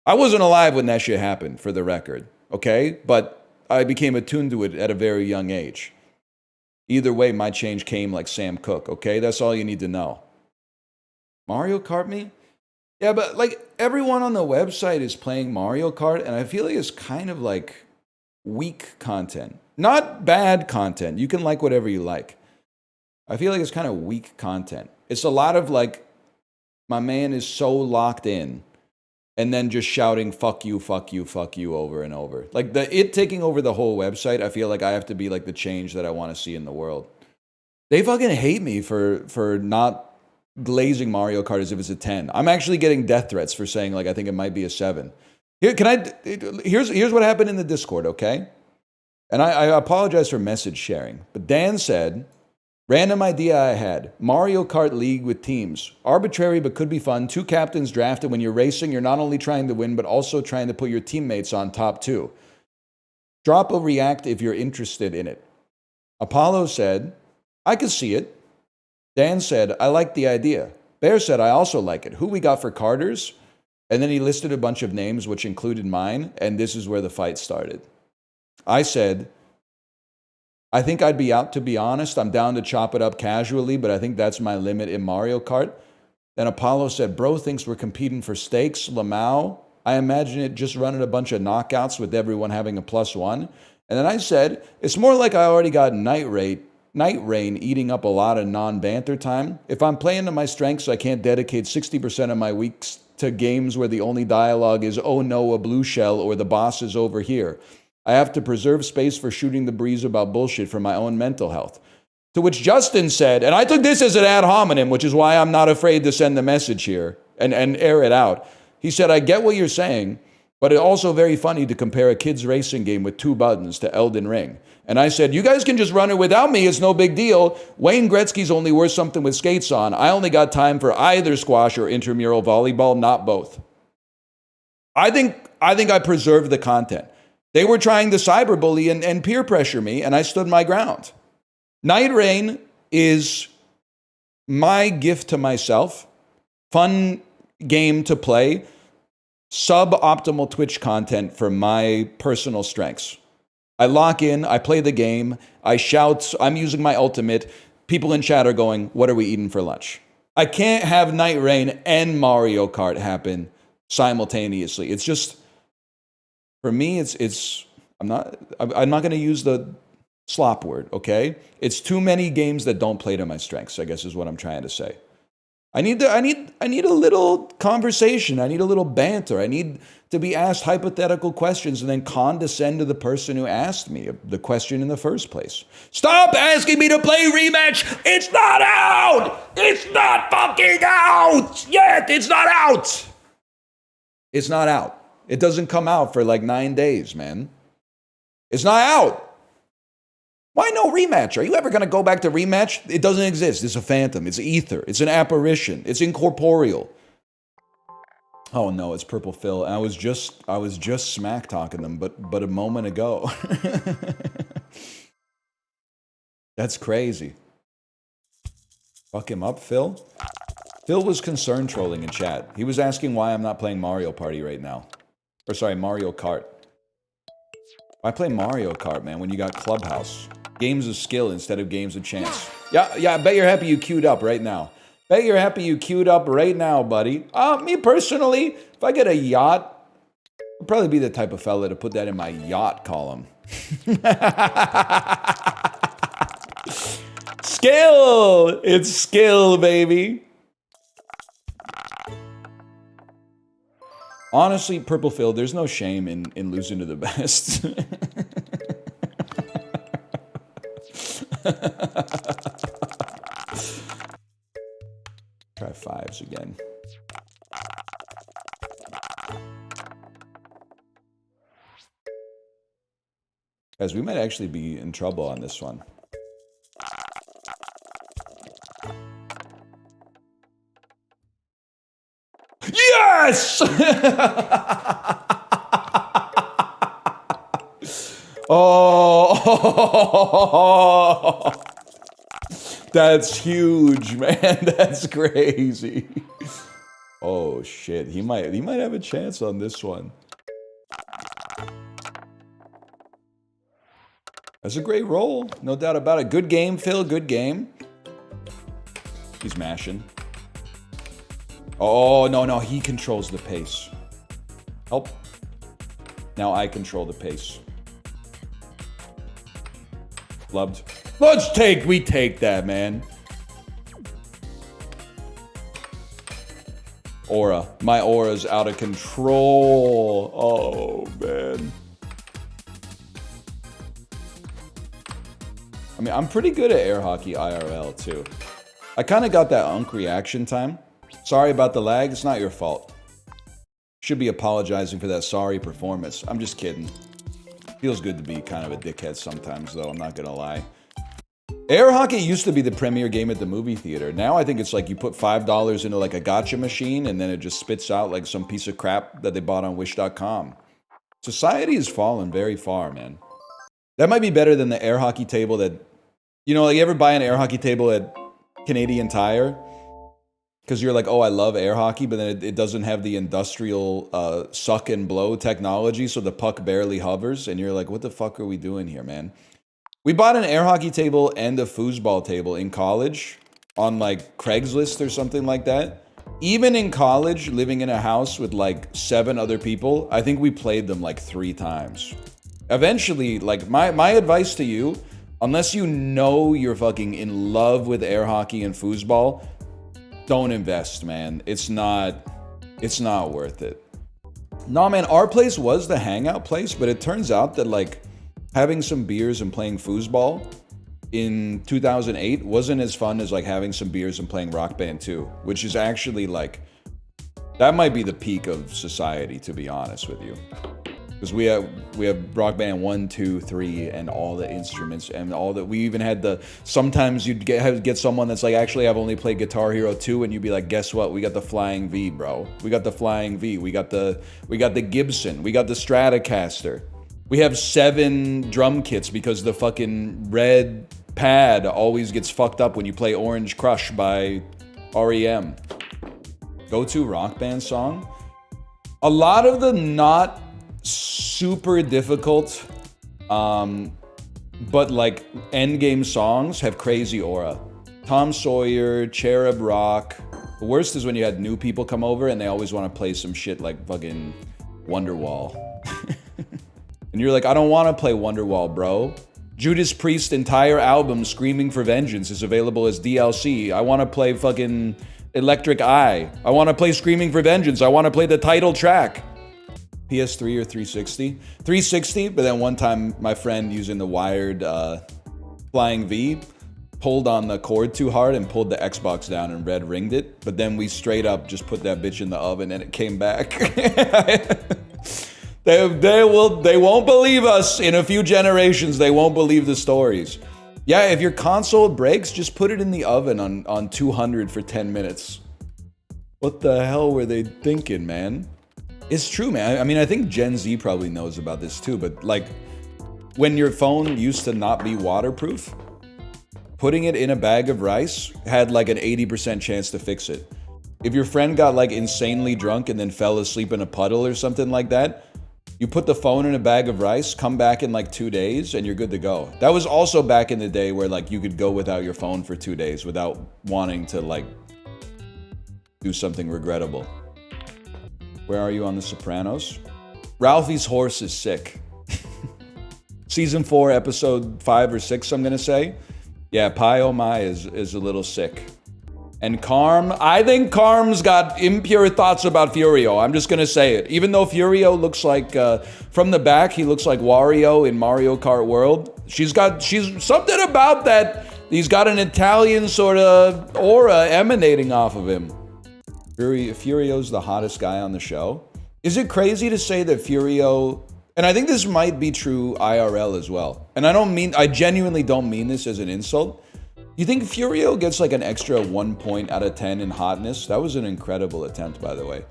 I wasn't alive when that shit happened, for the record, okay? But I became attuned to it at a very young age. Either way, my change came like Sam Cooke, okay? That's all you need to know. Mario Kart me? Yeah, but like everyone on the website is playing Mario Kart, and I feel like it's kind of like weak content. Not bad content. You can like whatever you like. I feel like it's kind of weak content. It's a lot of like, my man is so locked in and then just shouting, fuck you, fuck you, fuck you over and over. Like it taking over the whole website, I feel like I have to be like the change that I want to see in the world. They fucking hate me for not glazing Mario Kart as if it's a 10. I'm actually getting death threats for saying like I think it might be a 7. Here's what happened in the Discord, okay? And I apologize for message sharing, but Dan said, random idea I had, Mario Kart League with teams. Arbitrary but could be fun. 2 captains drafted. When you're racing, you're not only trying to win, but also trying to put your teammates on top too. Drop a react if you're interested in it. Apollo said, I could see it. Dan said, I like the idea. Bear said, I also like it. Who we got for Carters? And then he listed a bunch of names, which included mine, and this is where the fight started. I said, I think I'd be out, to be honest. I'm down to chop it up casually, but I think that's my limit in Mario Kart. Then Apollo said, bro thinks we're competing for stakes. Lamau, I imagine it just running a bunch of knockouts with everyone having a +1. And then I said, it's more like I already got Night Rain eating up a lot of non-banter time. If I'm playing to my strengths, I can't dedicate 60% of my weeks to games where the only dialogue is, oh no, a blue shell, or the boss is over here. I have to preserve space for shooting the breeze about bullshit for my own mental health. To which Justin said, and I took this as an ad hominem, which is why I'm not afraid to send the message here and air it out. He said, I get what you're saying, but it's also very funny to compare a kid's racing game with 2 buttons to Elden Ring. And I said, you guys can just run it without me. It's no big deal. Wayne Gretzky's only worth something with skates on. I only got time for either squash or intramural volleyball, not both. I think I preserved the content. They were trying to cyberbully and peer pressure me, and I stood my ground. Night Rain is my gift to myself. Fun game to play. Suboptimal Twitch content for my personal strengths. I lock in, I play the game, I shout, I'm using my ultimate. People in chat are going, what are we eating for lunch? I can't have Night Rain and Mario Kart happen simultaneously. It's just, for me, I'm not going to use the slop word, okay? It's too many games that don't play to my strengths, I guess is what I'm trying to say. I need a little conversation. I need a little banter. I need to be asked hypothetical questions and then condescend to the person who asked me the question in the first place. Stop asking me to play rematch. It's not out. It's not fucking out yet. It's not out. It's not out. It doesn't come out for like 9 days, man. It's not out. Why no rematch? Are you ever going to go back to rematch? It doesn't exist. It's a phantom. It's ether. It's an apparition. It's incorporeal. Oh no, it's Purple Phil. And I was just smack talking them, but a moment ago. That's crazy. Fuck him up, Phil. Phil was concerned trolling in chat. He was asking why I'm not playing Mario Party right now. Or sorry, Mario Kart. Why play Mario Kart, man, when you got Clubhouse? Games of skill instead of games of chance. Yeah, I bet you're happy you queued up right now. Bet you're happy you queued up right now, buddy. Me personally, if I get a yacht, I'll probably be the type of fella to put that in my yacht column. Skill! It's skill, baby. Honestly, Purple Phil, there's no shame in losing to the best. Try 5s again. Guys, we might actually be in trouble on this one. Yes! Oh, that's huge, man. That's crazy. Oh shit, he might have a chance on this one. That's a great roll, no doubt about it. Good game, Phil. Good game. He's mashing. Oh, no, he controls the pace. Help. Now I control the pace. Loved. We take that, man. Aura. My aura's out of control. Oh, man. I mean, I'm pretty good at air hockey IRL, too. I kind of got that unk reaction time. Sorry about the lag, it's not your fault. Should be apologizing for that sorry performance. I'm just kidding. Feels good to be kind of a dickhead sometimes, though, I'm not gonna lie. Air hockey used to be the premier game at the movie theater. Now I think it's like you put $5 into like a gacha machine and then it just spits out like some piece of crap that they bought on wish.com. Society has fallen very far, man. That might be better than the air hockey table that... You know, like you ever buy an air hockey table at Canadian Tire? Because you're like, oh, I love air hockey, but then it doesn't have the industrial suck and blow technology, so the puck barely hovers, and you're like, what the fuck are we doing here, man? We bought an air hockey table and a foosball table in college on like Craigslist or something like that. Even in college, living in a house with like 7 other people, I think we played them like 3 times. Eventually, like my advice to you, unless you know you're fucking in love with air hockey and foosball, don't invest, man. It's not worth it. Nah, man, our place was the hangout place, but it turns out that like having some beers and playing foosball in 2008 wasn't as fun as like having some beers and playing Rockband 2, which is actually like, that might be the peak of society, to be honest with you. Because we have Rockband 1, 2, 3, and all the instruments and all that. We even had the, sometimes you'd get someone that's like, actually I've only played Guitar Hero 2, and you'd be like, guess what? We got the Flying V, bro. We got the Flying V. We got the Gibson. We got the Stratocaster. We have 7 drum kits because the fucking red pad always gets fucked up when you play Orange Crush by REM. Go-to Rock Band song? A lot of the not super difficult, but like endgame songs have crazy aura. Tom Sawyer, Cherub Rock. The worst is when you had new people come over and they always want to play some shit like fucking Wonderwall. And you're like, I don't want to play Wonderwall, bro. Judas Priest's entire album, Screaming for Vengeance, is available as DLC. I want to play fucking Electric Eye. I want to play Screaming for Vengeance. I want to play the title track. PS3 or 360? 360, but then one time my friend using the wired Flying V pulled on the cord too hard and pulled the Xbox down and red ringed it. But then we straight up just put that bitch in the oven and it came back. They won't believe us. In a few generations, they won't believe the stories. Yeah, if your console breaks, just put it in the oven on 200 for 10 minutes. What the hell were they thinking, man? It's true, man. I mean, I think Gen Z probably knows about this too, but like when your phone used to not be waterproof, putting it in a bag of rice had like an 80% chance to fix it. If your friend got like insanely drunk and then fell asleep in a puddle or something like that, you put the phone in a bag of rice, come back in like 2 days, and you're good to go. That was also back in the day where like you could go without your phone for 2 days without wanting to like do something regrettable. Where are you on The Sopranos? Ralphie's horse is sick. Season 4, episode 5 or 6, I'm gonna say. Yeah, Pai Oh My is a little sick. And Carm, I think Carm's got impure thoughts about Furio. I'm just gonna say it. Even though Furio looks like, from the back, he looks like Wario in Mario Kart World. She's something about that. He's got an Italian sort of aura emanating off of him. Furio's the hottest guy on the show. Is it crazy to say that Furio, and I think this might be true IRL as well, and I genuinely don't mean this as an insult. You think Furio gets like an extra 1 point out of 10 in hotness? That was an incredible attempt, by the way.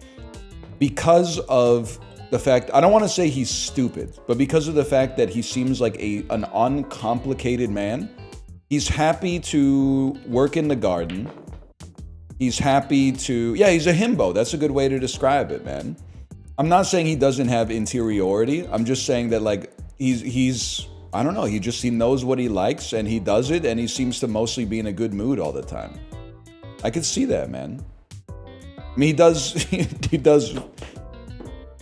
Because of the fact, I don't want to say he's stupid, but because of the fact that he seems like an uncomplicated man. He's happy to work in the garden. He's happy to, yeah, he's a himbo. That's a good way to describe it, man. I'm not saying he doesn't have interiority. I'm just saying that like he's I don't know, he knows what he likes and he does it, and he seems to mostly be in a good mood all the time. I could see that, man. I mean, he does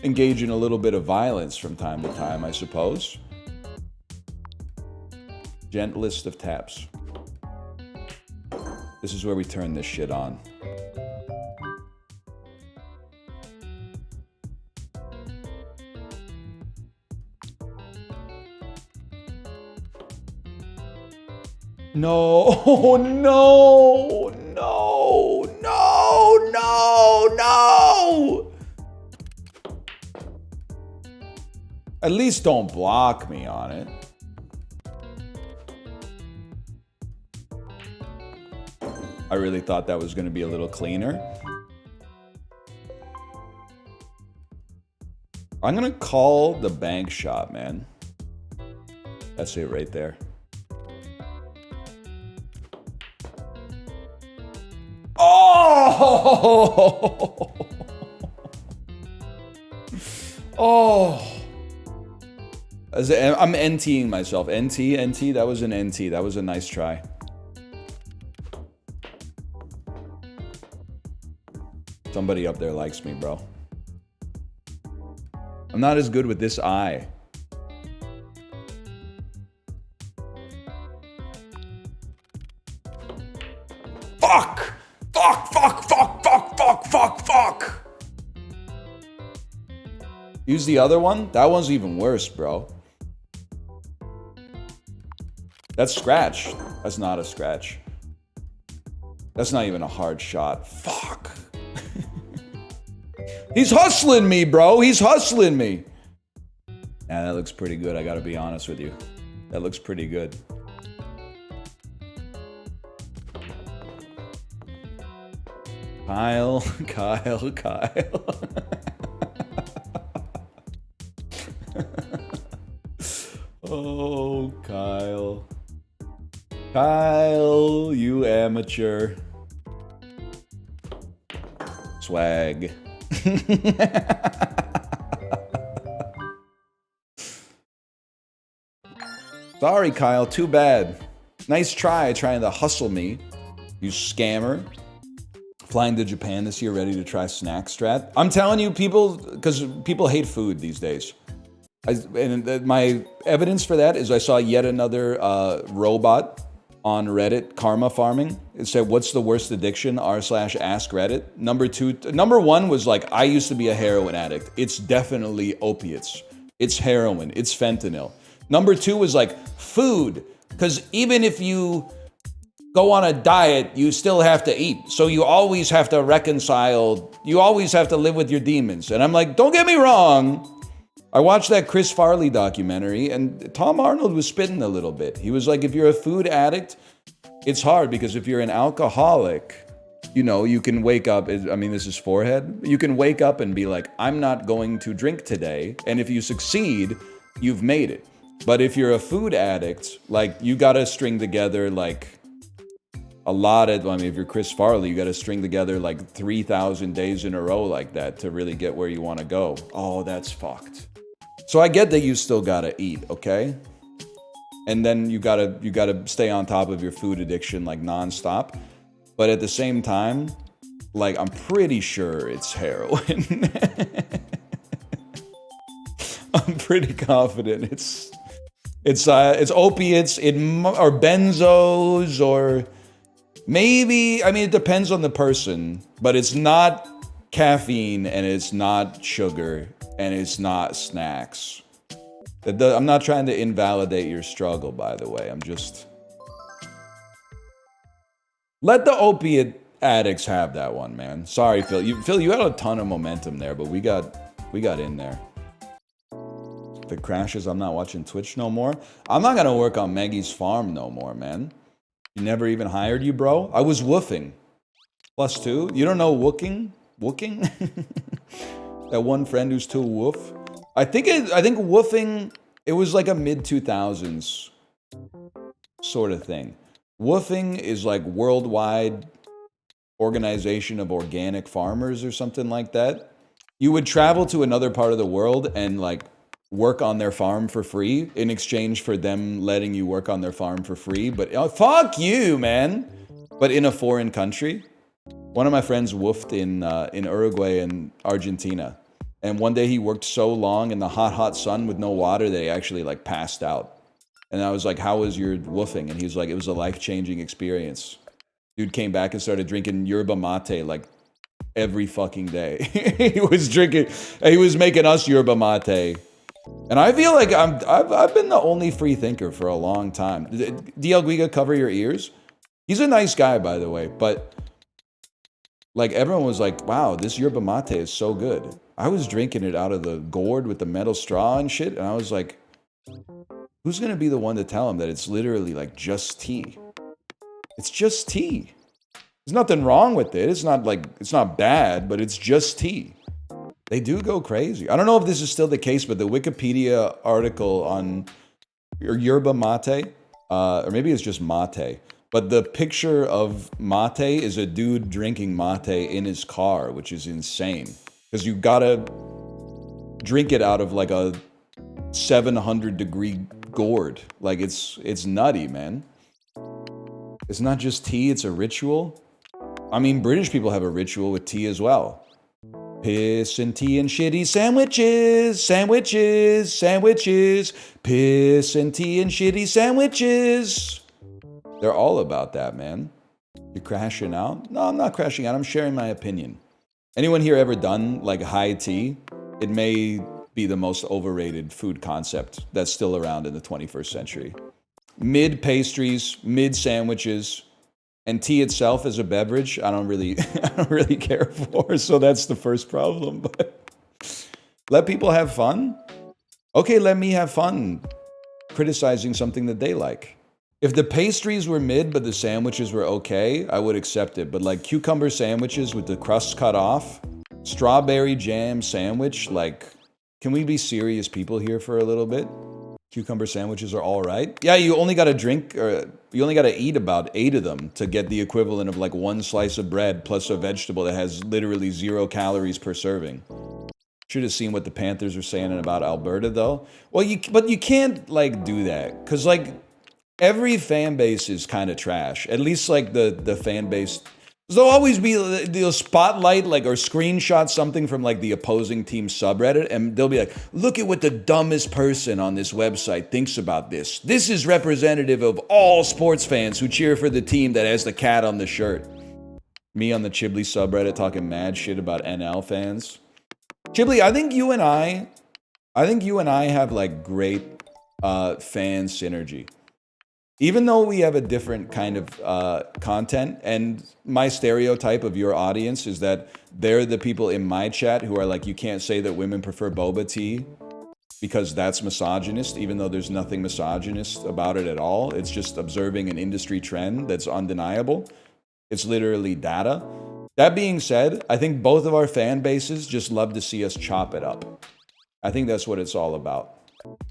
engage in a little bit of violence from time to time, I suppose. Gentlest of taps. This is where we turn this shit on. No, no, no, no, no, no. At least don't block me on it. I really thought that was going to be a little cleaner. I'm going to call the bank shot, man. That's it right there. Oh! Oh! I'm NTing myself. NT, that was an NT. That was a nice try. Somebody up there likes me, bro. I'm not as good with this eye. Fuck! Fuck, fuck, fuck, fuck, fuck, fuck, fuck! Use the other one? That one's even worse, bro. That's scratch. That's not a scratch. That's not even a hard shot. Fuck. He's hustling me, bro. He's hustling me. Yeah, that looks pretty good. I gotta be honest with you. That looks pretty good. Kyle. Oh, Kyle. Kyle, you amateur. Swag. Sorry, Kyle, too bad. Nice try trying to hustle me, you scammer. Flying to Japan this year, ready to try snack strat. I'm telling you, because people hate food these days. My evidence for that is I saw yet another robot on Reddit, karma farming. It said, what's the worst addiction? r/ask Reddit. Number one was like, I used to be a heroin addict. It's definitely opiates. It's heroin. It's fentanyl. Number 2 was like food. Because even if you go on a diet, you still have to eat. So you always have to reconcile. You always have to live with your demons. And I'm like, don't get me wrong. I watched that Chris Farley documentary, and Tom Arnold was spitting a little bit. He was like, if you're a food addict, it's hard, because if you're an alcoholic, you know, you can wake up, I mean, this is forehead. You can wake up and be like, I'm not going to drink today. And if you succeed, you've made it. But if you're a food addict, like, you gotta string together, like, a lot of, I mean, if you're Chris Farley, you gotta string together, like, 3,000 days in a row like that to really get where you wanna go. Oh, that's fucked. So I get that you still gotta eat, okay? And then you gotta stay on top of your food addiction, like, nonstop. But at the same time, like, I'm pretty sure it's heroin. I'm pretty confident it's opiates, or benzos, or maybe, I mean, it depends on the person, but it's not caffeine, and it's not sugar, and it's not snacks. I'm not trying to invalidate your struggle, by the way. I'm just... Let the opiate addicts have that one, man. Sorry, Phil. Phil, you had a ton of momentum there, but we got in there. If it crashes, I'm not watching Twitch no more. I'm not gonna work on Maggie's farm no more, man. You never even hired you, bro? I was woofing. +2. You don't know wooking? Wooking? That one friend who's too woof? I think woofing, it was like a mid-2000s sort of thing. WWOOFing is like worldwide organization of organic farmers or something like that. You would travel to another part of the world and like work on their farm for free in exchange for them letting you work on their farm for free. But fuck you, man. But in a foreign country. One of my friends woofed in Uruguay and Argentina. And one day he worked so long in the hot sun with no water that he actually like passed out. And I was like, how was your woofing? And he was like, it was a life-changing experience. Dude came back and started drinking yerba mate like every fucking day. He was making us yerba mate. And I feel like I've been the only free thinker for a long time. DL Guiga, cover your ears. He's a nice guy, by the way, but like everyone was like, wow, this yerba mate is so good. I was drinking it out of the gourd with the metal straw and shit, and I was like, who's gonna be the one to tell him that it's literally like just tea? It's just tea. There's nothing wrong with it. It's not bad, but it's just tea. They do go crazy. I don't know if this is still the case, but the Wikipedia article on yerba mate, or maybe it's just mate, but the picture of mate is a dude drinking mate in his car, which is insane. Because you gotta drink it out of like a 700-degree gourd. Like it's nutty, man. It's not just tea, it's a ritual. I mean, British people have a ritual with tea as well. Piss and tea and shitty sandwiches, sandwiches, sandwiches. Piss and tea and shitty sandwiches. They're all about that, man. You're crashing out? No, I'm not crashing out. I'm sharing my opinion. Anyone here ever done like high tea? It may be the most overrated food concept that's still around in the 21st century. Mid pastries, mid sandwiches, and tea itself as a beverage, I don't really care for. So that's the first problem. But let people have fun. Okay, let me have fun criticizing something that they like. If the pastries were mid but the sandwiches were okay, I would accept it. But like cucumber sandwiches with the crust cut off, strawberry jam sandwich, like, can we be serious people here for a little bit? Cucumber sandwiches are all right. Yeah, you only got to eat about 8 of them to get the equivalent of like 1 slice of bread plus a vegetable that has literally 0 calories per serving. Should have seen what the Panthers are saying about Alberta though. Well, but you can't like do that because like every fan base is kind of trash. At least like the fan base. There'll always be, they'll spotlight like or screenshot something from like the opposing team subreddit and they'll be like, look at what the dumbest person on this website thinks about this. This is representative of all sports fans who cheer for the team that has the cat on the shirt. Me on the Chibli subreddit talking mad shit about NL fans. Chibli, I think you and I have like great fan synergy. Even though we have a different kind of content, and my stereotype of your audience is that they're the people in my chat who are like, you can't say that women prefer boba tea because that's misogynist, even though there's nothing misogynist about it at all. It's just observing an industry trend that's undeniable. It's literally data. That being said, I think both of our fan bases just love to see us chop it up. I think that's what it's all about.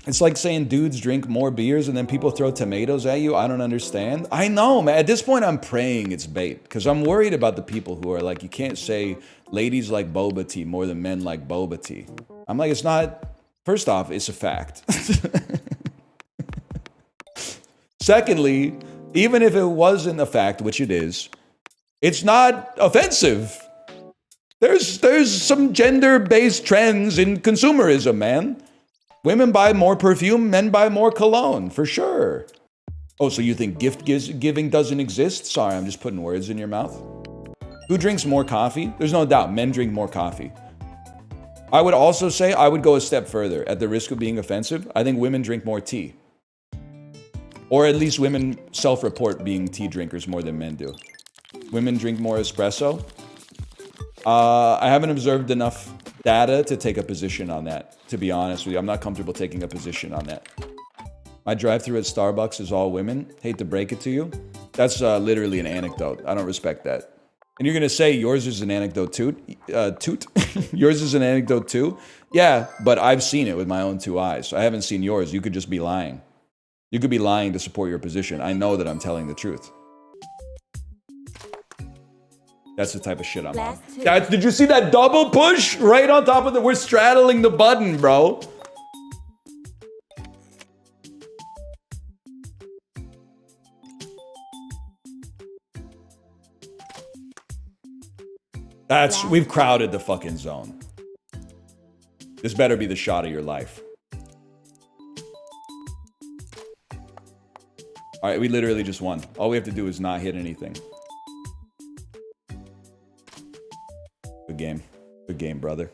It's like saying dudes drink more beers and then people throw tomatoes at you. I don't understand. I know, man. At this point, I'm praying it's bait because I'm worried about the people who are like, you can't say ladies like boba tea more than men like boba tea. I'm like, it's not. First off, it's a fact. Secondly, even if it wasn't a fact, which it is, it's not offensive. There's some gender-based trends in consumerism, man. Women buy more perfume, men buy more cologne, for sure. Oh, so you think gift giving doesn't exist? Sorry, I'm just putting words in your mouth. Who drinks more coffee? There's no doubt, men drink more coffee. I would also say, I would go a step further. At the risk of being offensive, I think women drink more tea. Or at least women self-report being tea drinkers more than men do. Women drink more espresso. I haven't observed enough data to take a position on that, to be honest with you. I'm not comfortable taking a position on that. My drive-thru at Starbucks is all women. Hate to break it to you. That's literally an anecdote. I don't respect that. And you're going to say yours is an anecdote too? Yours is an anecdote too? Yeah, but I've seen it with my own two eyes. I haven't seen yours. You could just be lying. You could be lying to support your position. I know that I'm telling the truth. That's the type of shit I'm on. Guys, did you see that double push right on top of the... We're straddling the button, bro. We've crowded the fucking zone. This better be the shot of your life. All right, we literally just won. All we have to do is not hit anything. Good game. Good game, brother.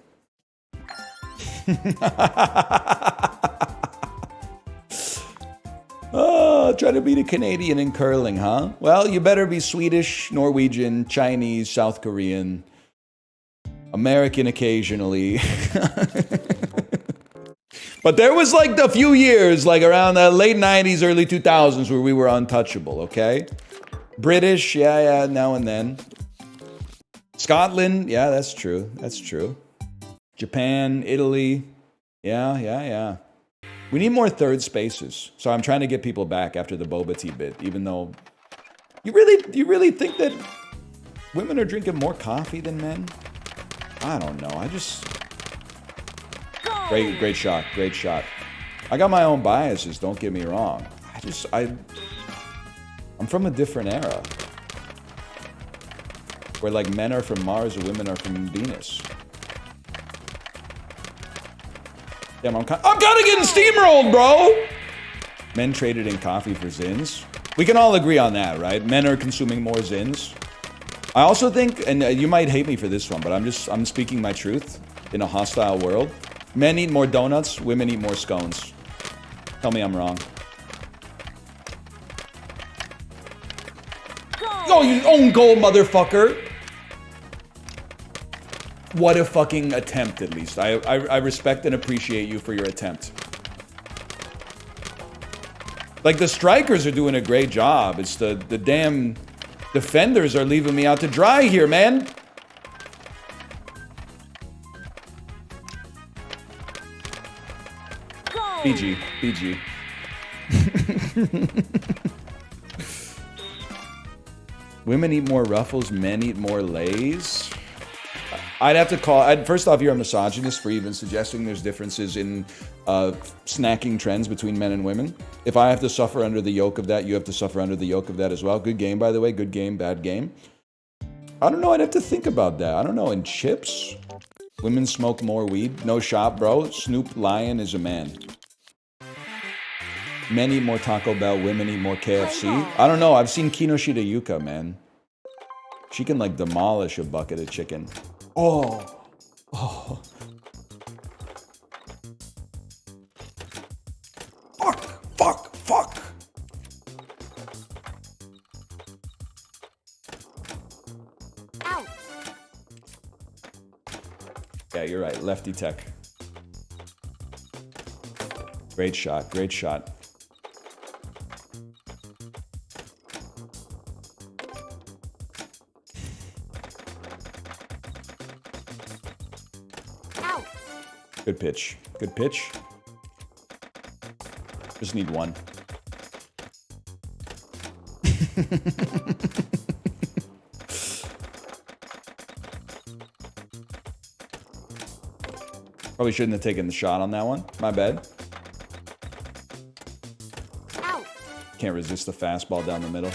Oh, try to beat a Canadian in curling, huh? Well, you better be Swedish, Norwegian, Chinese, South Korean, American occasionally. But there was like a few years, like around the late 90s, early 2000s, where we were untouchable, okay? British, yeah, now and then. Scotland, yeah, that's true. That's true. Japan, Italy, yeah. We need more third spaces. So I'm trying to get people back after the boba tea bit, even though... You really think that women are drinking more coffee than men? I don't know. I just... Great shot. Great shot. I got my own biases, don't get me wrong. I'm from a different era. Where like men are from Mars and women are from Venus. Damn, I'm kind of getting steamrolled, bro! Men traded in coffee for Zins. We can all agree on that, right? Men are consuming more Zins. I also think, and you might hate me for this one, but I'm speaking my truth in a hostile world. Men eat more donuts, women eat more scones. Tell me I'm wrong. Oh, you own goal, motherfucker! What a fucking attempt, at least. I respect and appreciate you for your attempt. Like, the strikers are doing a great job. It's the damn defenders are leaving me out to dry here, man. BG. Women eat more Ruffles, men eat more Lays. I'd have to call... first off, you're a misogynist for even suggesting there's differences in snacking trends between men and women. If I have to suffer under the yoke of that, you have to suffer under the yoke of that as well. Good game, by the way. Good game, bad game. I don't know. I'd have to think about that. I don't know. In chips? Women smoke more weed? No shot, bro. Snoop Lion is a man. Men eat more Taco Bell, women eat more KFC. I don't know. I've seen Kinoshita Yuka, man. She can, like, demolish a bucket of chicken. Oh. Fuck. Ow. Yeah, you're right. Lefty tech. Great shot. Good pitch. Good pitch. Just need one. Probably shouldn't have taken the shot on that one. My bad. Ow. Can't resist the fastball down the middle.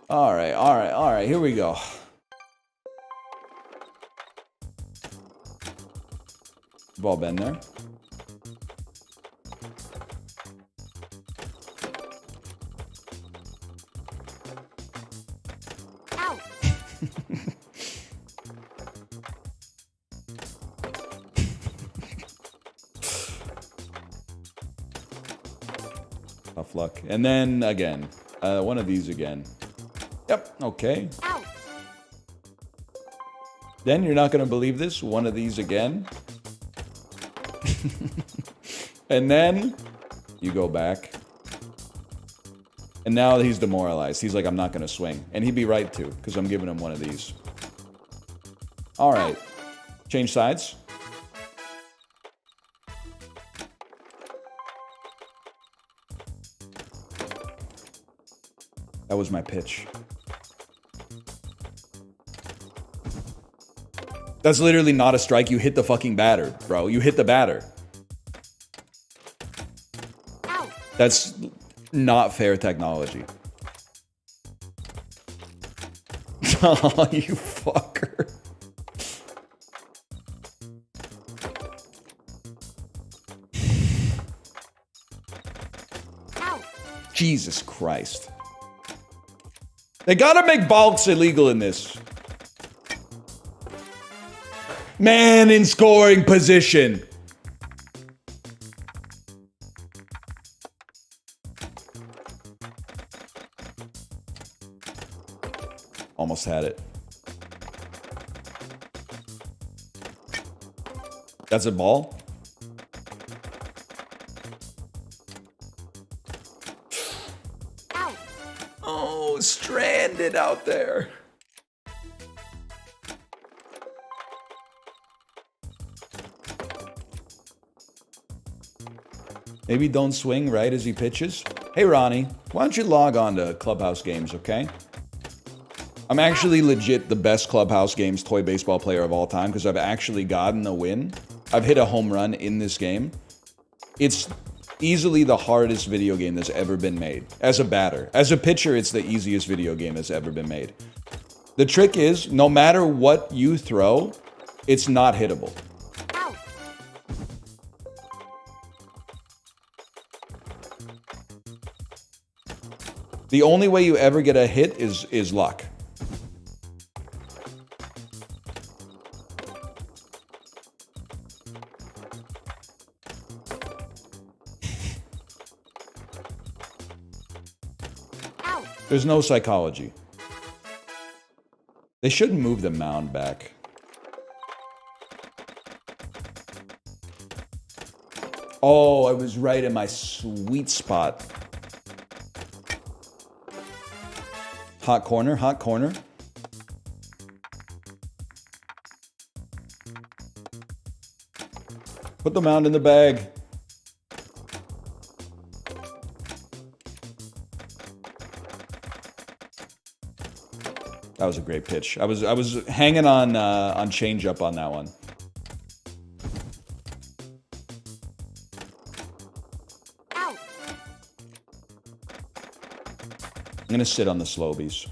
All right, all right, all right. Here we go. Ball bend there. Ow. Tough luck. And then again. One of these again. Yep, okay. Ow. Then you're not going to believe this. One of these again. And then you go back. And now he's demoralized. He's like, I'm not going to swing. And he'd be right to, because I'm giving him one of these. All right. Change sides. That was my pitch. That's literally not a strike. You hit the fucking batter, bro. You hit the batter. Ow. That's not fair technology. Oh, you fucker. Ow. Jesus Christ. They gotta make balks illegal in this. Man in scoring position. Almost had it. That's a ball? Ow. Oh, stranded out there. Maybe don't swing right as he pitches. Hey, Ronnie, why don't you log on to Clubhouse games, okay? I'm actually legit the best Clubhouse games toy baseball player of all time because I've actually gotten a win. I've hit a home run in this game. It's easily the hardest video game that's ever been made. As a batter. As a pitcher, it's the easiest video game that's ever been made. The trick is, no matter what you throw, it's not hittable. Ow. The only way you ever get a hit is luck. Ow. There's no psychology. They should move the mound back. Oh, I was right in my sweet spot. Hot corner, hot corner. Put the mound in the bag. That was a great pitch. I was hanging on changeup on that one. Ow. I'm gonna sit on the slowies.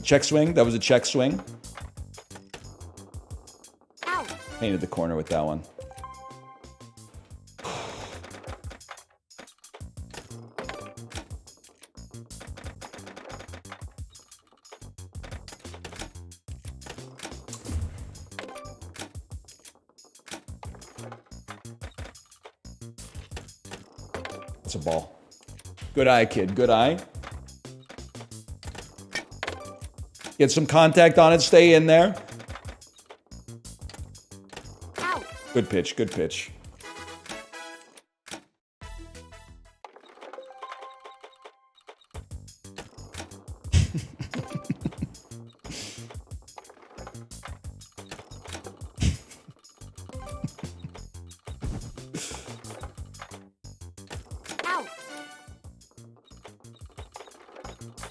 Check swing. That was a check swing. Ow. Painted the corner with that one. That's a ball. Good eye, kid. Good eye. Get some contact on it. Stay in there. Ow. Good pitch. Good pitch.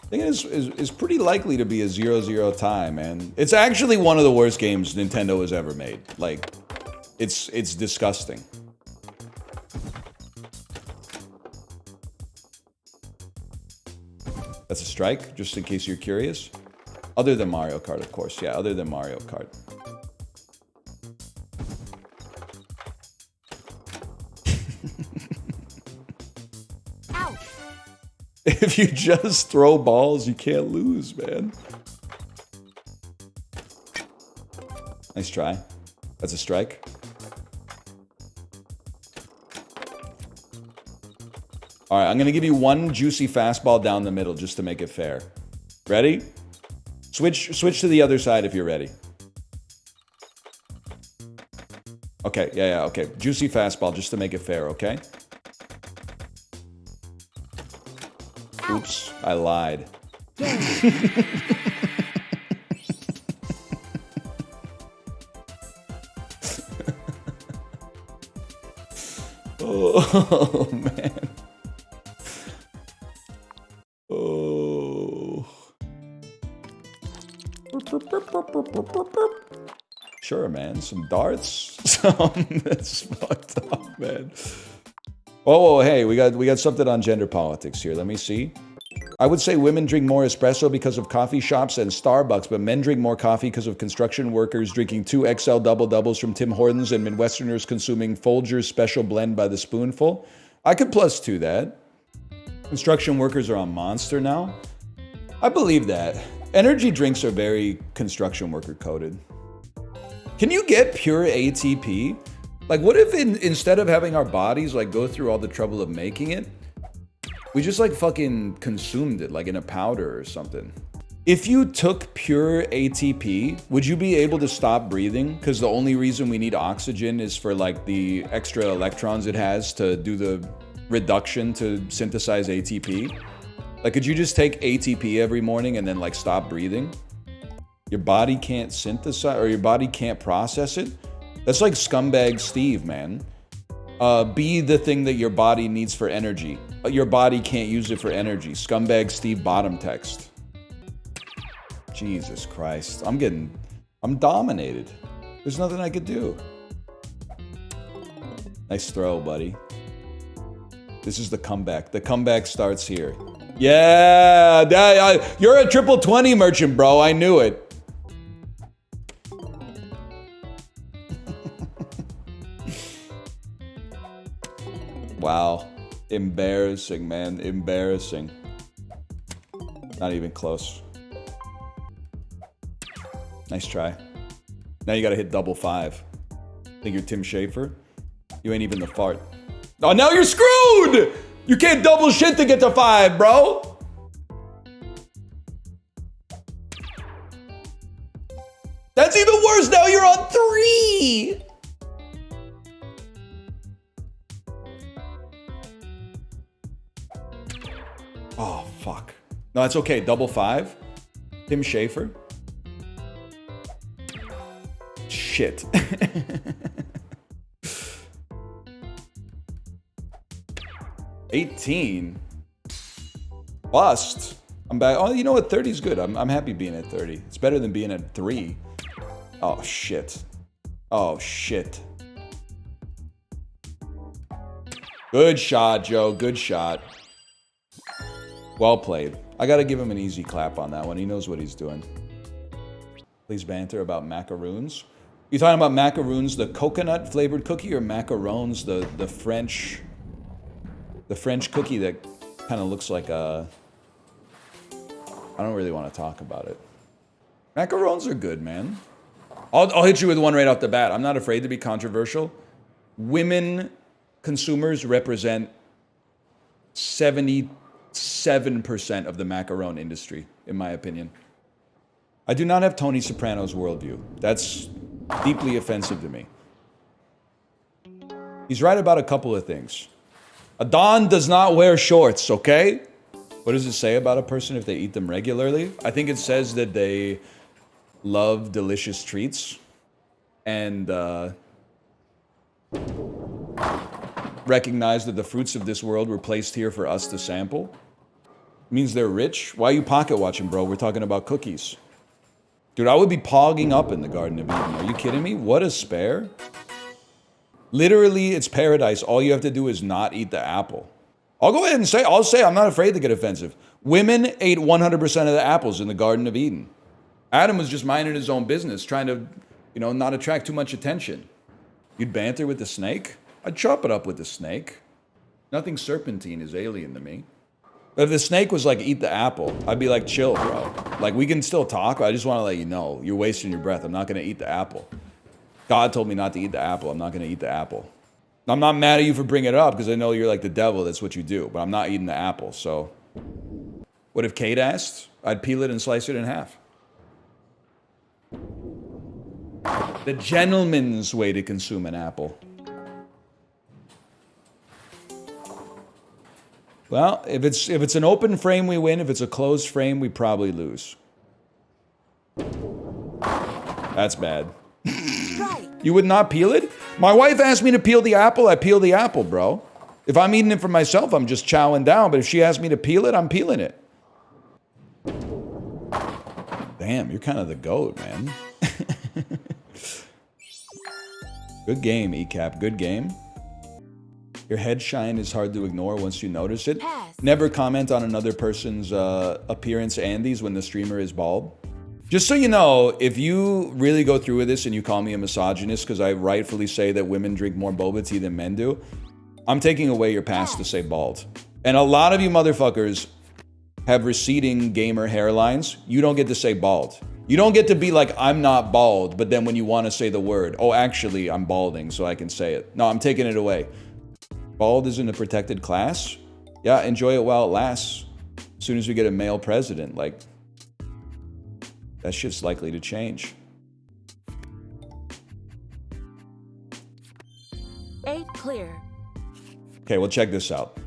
I think it is pretty likely to be a 0-0 tie, man. It's actually one of the worst games Nintendo has ever made. Like, it's disgusting. That's a strike, just in case you're curious. Other than Mario Kart, of course. Yeah, other than Mario Kart. Out. If you just throw balls, you can't lose, man. Nice try. That's a strike. All right, I'm going to give you one juicy fastball down the middle just to make it fair. Ready? Switch to the other side if you're ready. Okay, yeah, okay. Juicy fastball just to make it fair, okay? Oops, I lied. Oh, man. Oh. Sure, man. Some darts. That's fucked up, man. Oh, hey, we got something on gender politics here. Let me see. I would say women drink more espresso because of coffee shops and Starbucks, but men drink more coffee because of construction workers drinking 2 XL double-doubles from Tim Hortons and Midwesterners consuming Folgers special blend by the spoonful. I could +2 that. Construction workers are on Monster now. I believe that. Energy drinks are very construction worker coded. Can you get pure ATP? Like, what if instead of having our bodies like go through all the trouble of making it, we just like fucking consumed it like in a powder or something? If you took pure ATP, would you be able to stop breathing? Because the only reason we need oxygen is for like the extra electrons it has to do the reduction to synthesize ATP. Like, could you just take ATP every morning and then like stop breathing? Your body can't synthesize, or your body can't process it? That's like scumbag Steve, man. Be the thing that your body needs for energy. Your body can't use it for energy. Scumbag Steve bottom text. Jesus Christ. I'm dominated. There's nothing I could do. Nice throw, buddy. This is the comeback. The comeback starts here. Yeah, you're a triple 20 merchant, bro. I knew it. Wow. Embarrassing, man. Embarrassing. Not even close. Nice try. Now you gotta hit double 5. Think you're Tim Schafer? You ain't even the fart. Oh, now you're screwed! You can't double shit to get to 5, bro! That's even worse! Now you're on 3! Oh, fuck. No, it's okay. Double 5. Tim Schafer. Shit. $18. Bust. I'm back. Oh, you know what? 30's good. I'm happy being at 30. It's better than being at 3. Oh, shit. Oh, shit. Good shot, Joe. Good shot. Well played. I gotta give him an easy clap on that one. He knows what he's doing. Please banter about macaroons. You talking about macaroons, the coconut flavored cookie, or macarons, the French cookie that kind of looks like a... I don't really want to talk about it. Macarons are good, man. I'll hit you with one right off the bat. I'm not afraid to be controversial. Women consumers represent 77% of the macaron industry, in my opinion. I do not have Tony Soprano's worldview. That's deeply offensive to me. He's right about a couple of things. A Don does not wear shorts, okay? What does it say about a person if they eat them regularly? I think it says that they love delicious treats and recognize that the fruits of this world were placed here for us to sample. Means they're rich? Why are you pocket watching, bro? We're talking about cookies. Dude, I would be pogging up in the Garden of Eden. Are you kidding me? What a spare. Literally, it's paradise. All you have to do is not eat the apple. I'll go ahead and say, I'm not afraid to get offensive. Women ate 100% of the apples in the Garden of Eden. Adam was just minding his own business, trying to, not attract too much attention. You'd banter with the snake? I'd chop it up with the snake. Nothing serpentine is alien to me. But if the snake was like, eat the apple, I'd be like, chill, bro. Like, we can still talk, but I just want to let you know, you're wasting your breath. I'm not going to eat the apple. God told me not to eat the apple. I'm not going to eat the apple. I'm not mad at you for bringing it up because I know you're like the devil. That's what you do. But I'm not eating the apple. So what if Kate asked? I'd peel it and slice it in half. The gentleman's way to consume an apple. Well, if it's an open frame, we win. If it's a closed frame, we probably lose. That's bad. Right. You would not peel it? My wife asked me to peel the apple. I peel the apple, bro. If I'm eating it for myself, I'm just chowing down. But if she asked me to peel it, I'm peeling it. Damn, you're kind of the GOAT, man. Good game, ECAP. Good game. Your head shine is hard to ignore once you notice it. Pass. Never comment on another person's appearance Andes when the streamer is bald. Just so you know, if you really go through with this and you call me a misogynist because I rightfully say that women drink more boba tea than men do, I'm taking away your pass to say bald. And a lot of you motherfuckers have receding gamer hairlines. You don't get to say bald. You don't get to be like, I'm not bald, but then when you want to say the word, oh, actually, I'm balding, so I can say it. No, I'm taking it away. Bald is in a protected class. Yeah, enjoy it while it lasts. As soon as we get a male president, like, that shit's likely to change. 8 clear. Okay, well, check this out.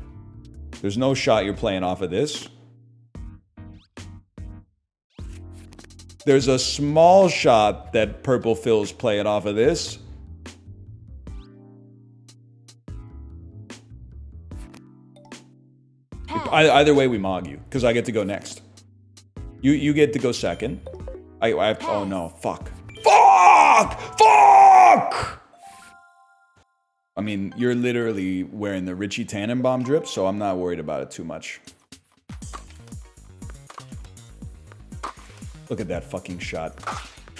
There's no shot you're playing off of this. There's a small shot that Purple Phil's playing off of this. Either way, we mog you, because I get to go next. You get to go second. Oh no, fuck. Fuck! I mean, you're literally wearing the Richie Tannenbaum drip, so I'm not worried about it too much. Look at that fucking shot.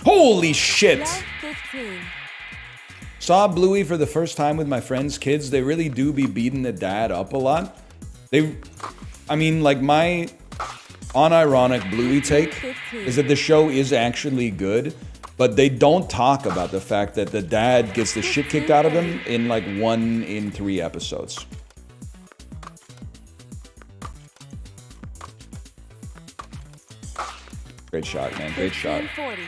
Holy shit! Love 15. Saw Bluey for the first time with my friends' kids. They really do be beating the dad up a lot. I mean, like, my unironic Bluey take is that the show is actually good, but they don't talk about the fact that the dad gets the shit kicked out of him in like 1 in 3 episodes. Great shot, man. Great shot. 40.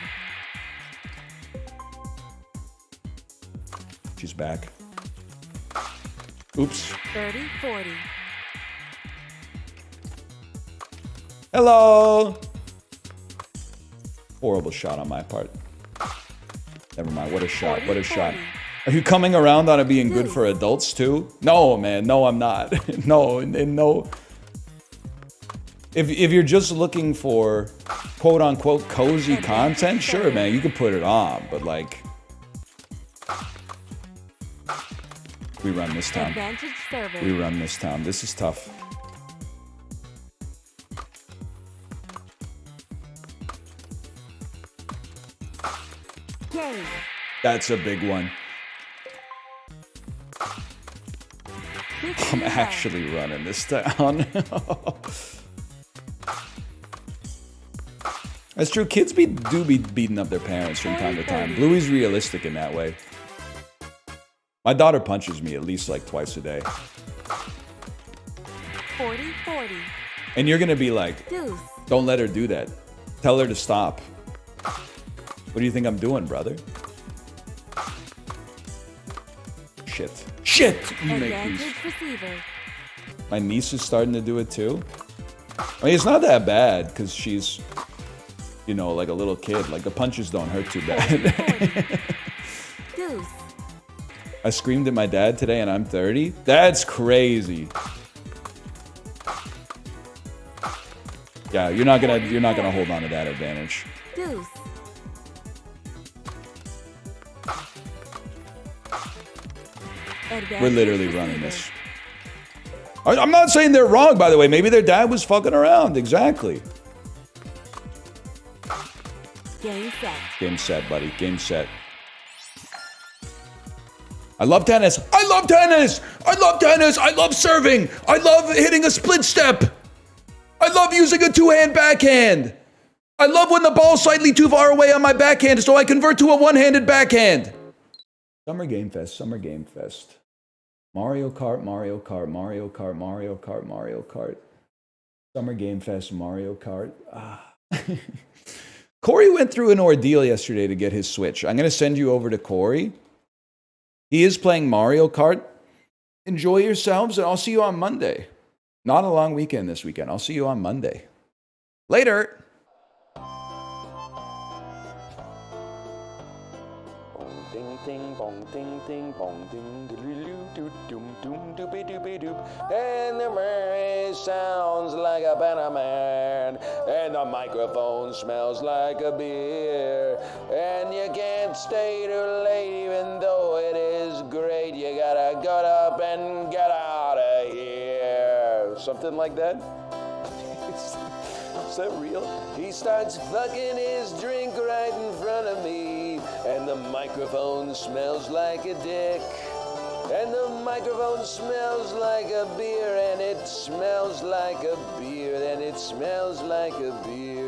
She's back. Oops. 30, 40. Hello! Horrible shot on my part. Never mind. What a shot. What a shot. Are you coming around on it being good for adults too? No, man. No, I'm not. No, and no. If you're just looking for quote-unquote cozy content, sure, man, you can put it on. But, like, we run this town. Advantage server. We run this town. This is tough. Game. That's a big one. I'm actually running this town. That's true. Kids do be beating up their parents from time to time. Bluey's realistic in that way. My daughter punches me at least like twice a day. 40, 40. And you're gonna be like, Deuce. don't let her do that. Tell her to stop. What do you think I'm doing, brother? Shit. Shit! You make Advantage these. receiver. My niece is starting to do it too. I mean, it's not that bad because she's, you know, like a little kid. Like, the punches don't hurt too bad. Deuce. I screamed at my dad today and I'm 30? That's crazy. Yeah, you're not gonna hold on to that advantage. Deuce. We're literally running this. I'm not saying they're wrong, by the way. Maybe their dad was fucking around. Exactly. Game set. Game set, buddy. Game set. I love tennis. I love tennis. I love tennis. I love serving. I love hitting a split step. I love using a two-hand backhand. I love when the ball's slightly too far away on my backhand, so I convert to a one-handed backhand. Summer Game Fest. Summer Game Fest. Mario Kart, Mario Kart, Mario Kart, Mario Kart, Mario Kart. Summer Game Fest, Mario Kart. Corey went through an ordeal yesterday to get his Switch. I'm going to send you over to Corey. He is playing Mario Kart. Enjoy yourselves, and I'll see you on Monday. Not a long weekend this weekend. I'll see you on Monday. Later. Ding ding bong ding ding bong ding doo doom doom doopy doopy doop, and the Murray sounds like a Bannerman, and the microphone smells like a beer, and you can't stay too late even though it is great. You gotta get up and get out of here. Something like that. Is that real? He starts fucking his drink right in front of me, and the microphone smells like a dick, and the microphone smells like a beer, and it smells like a beer, and it smells like a beer.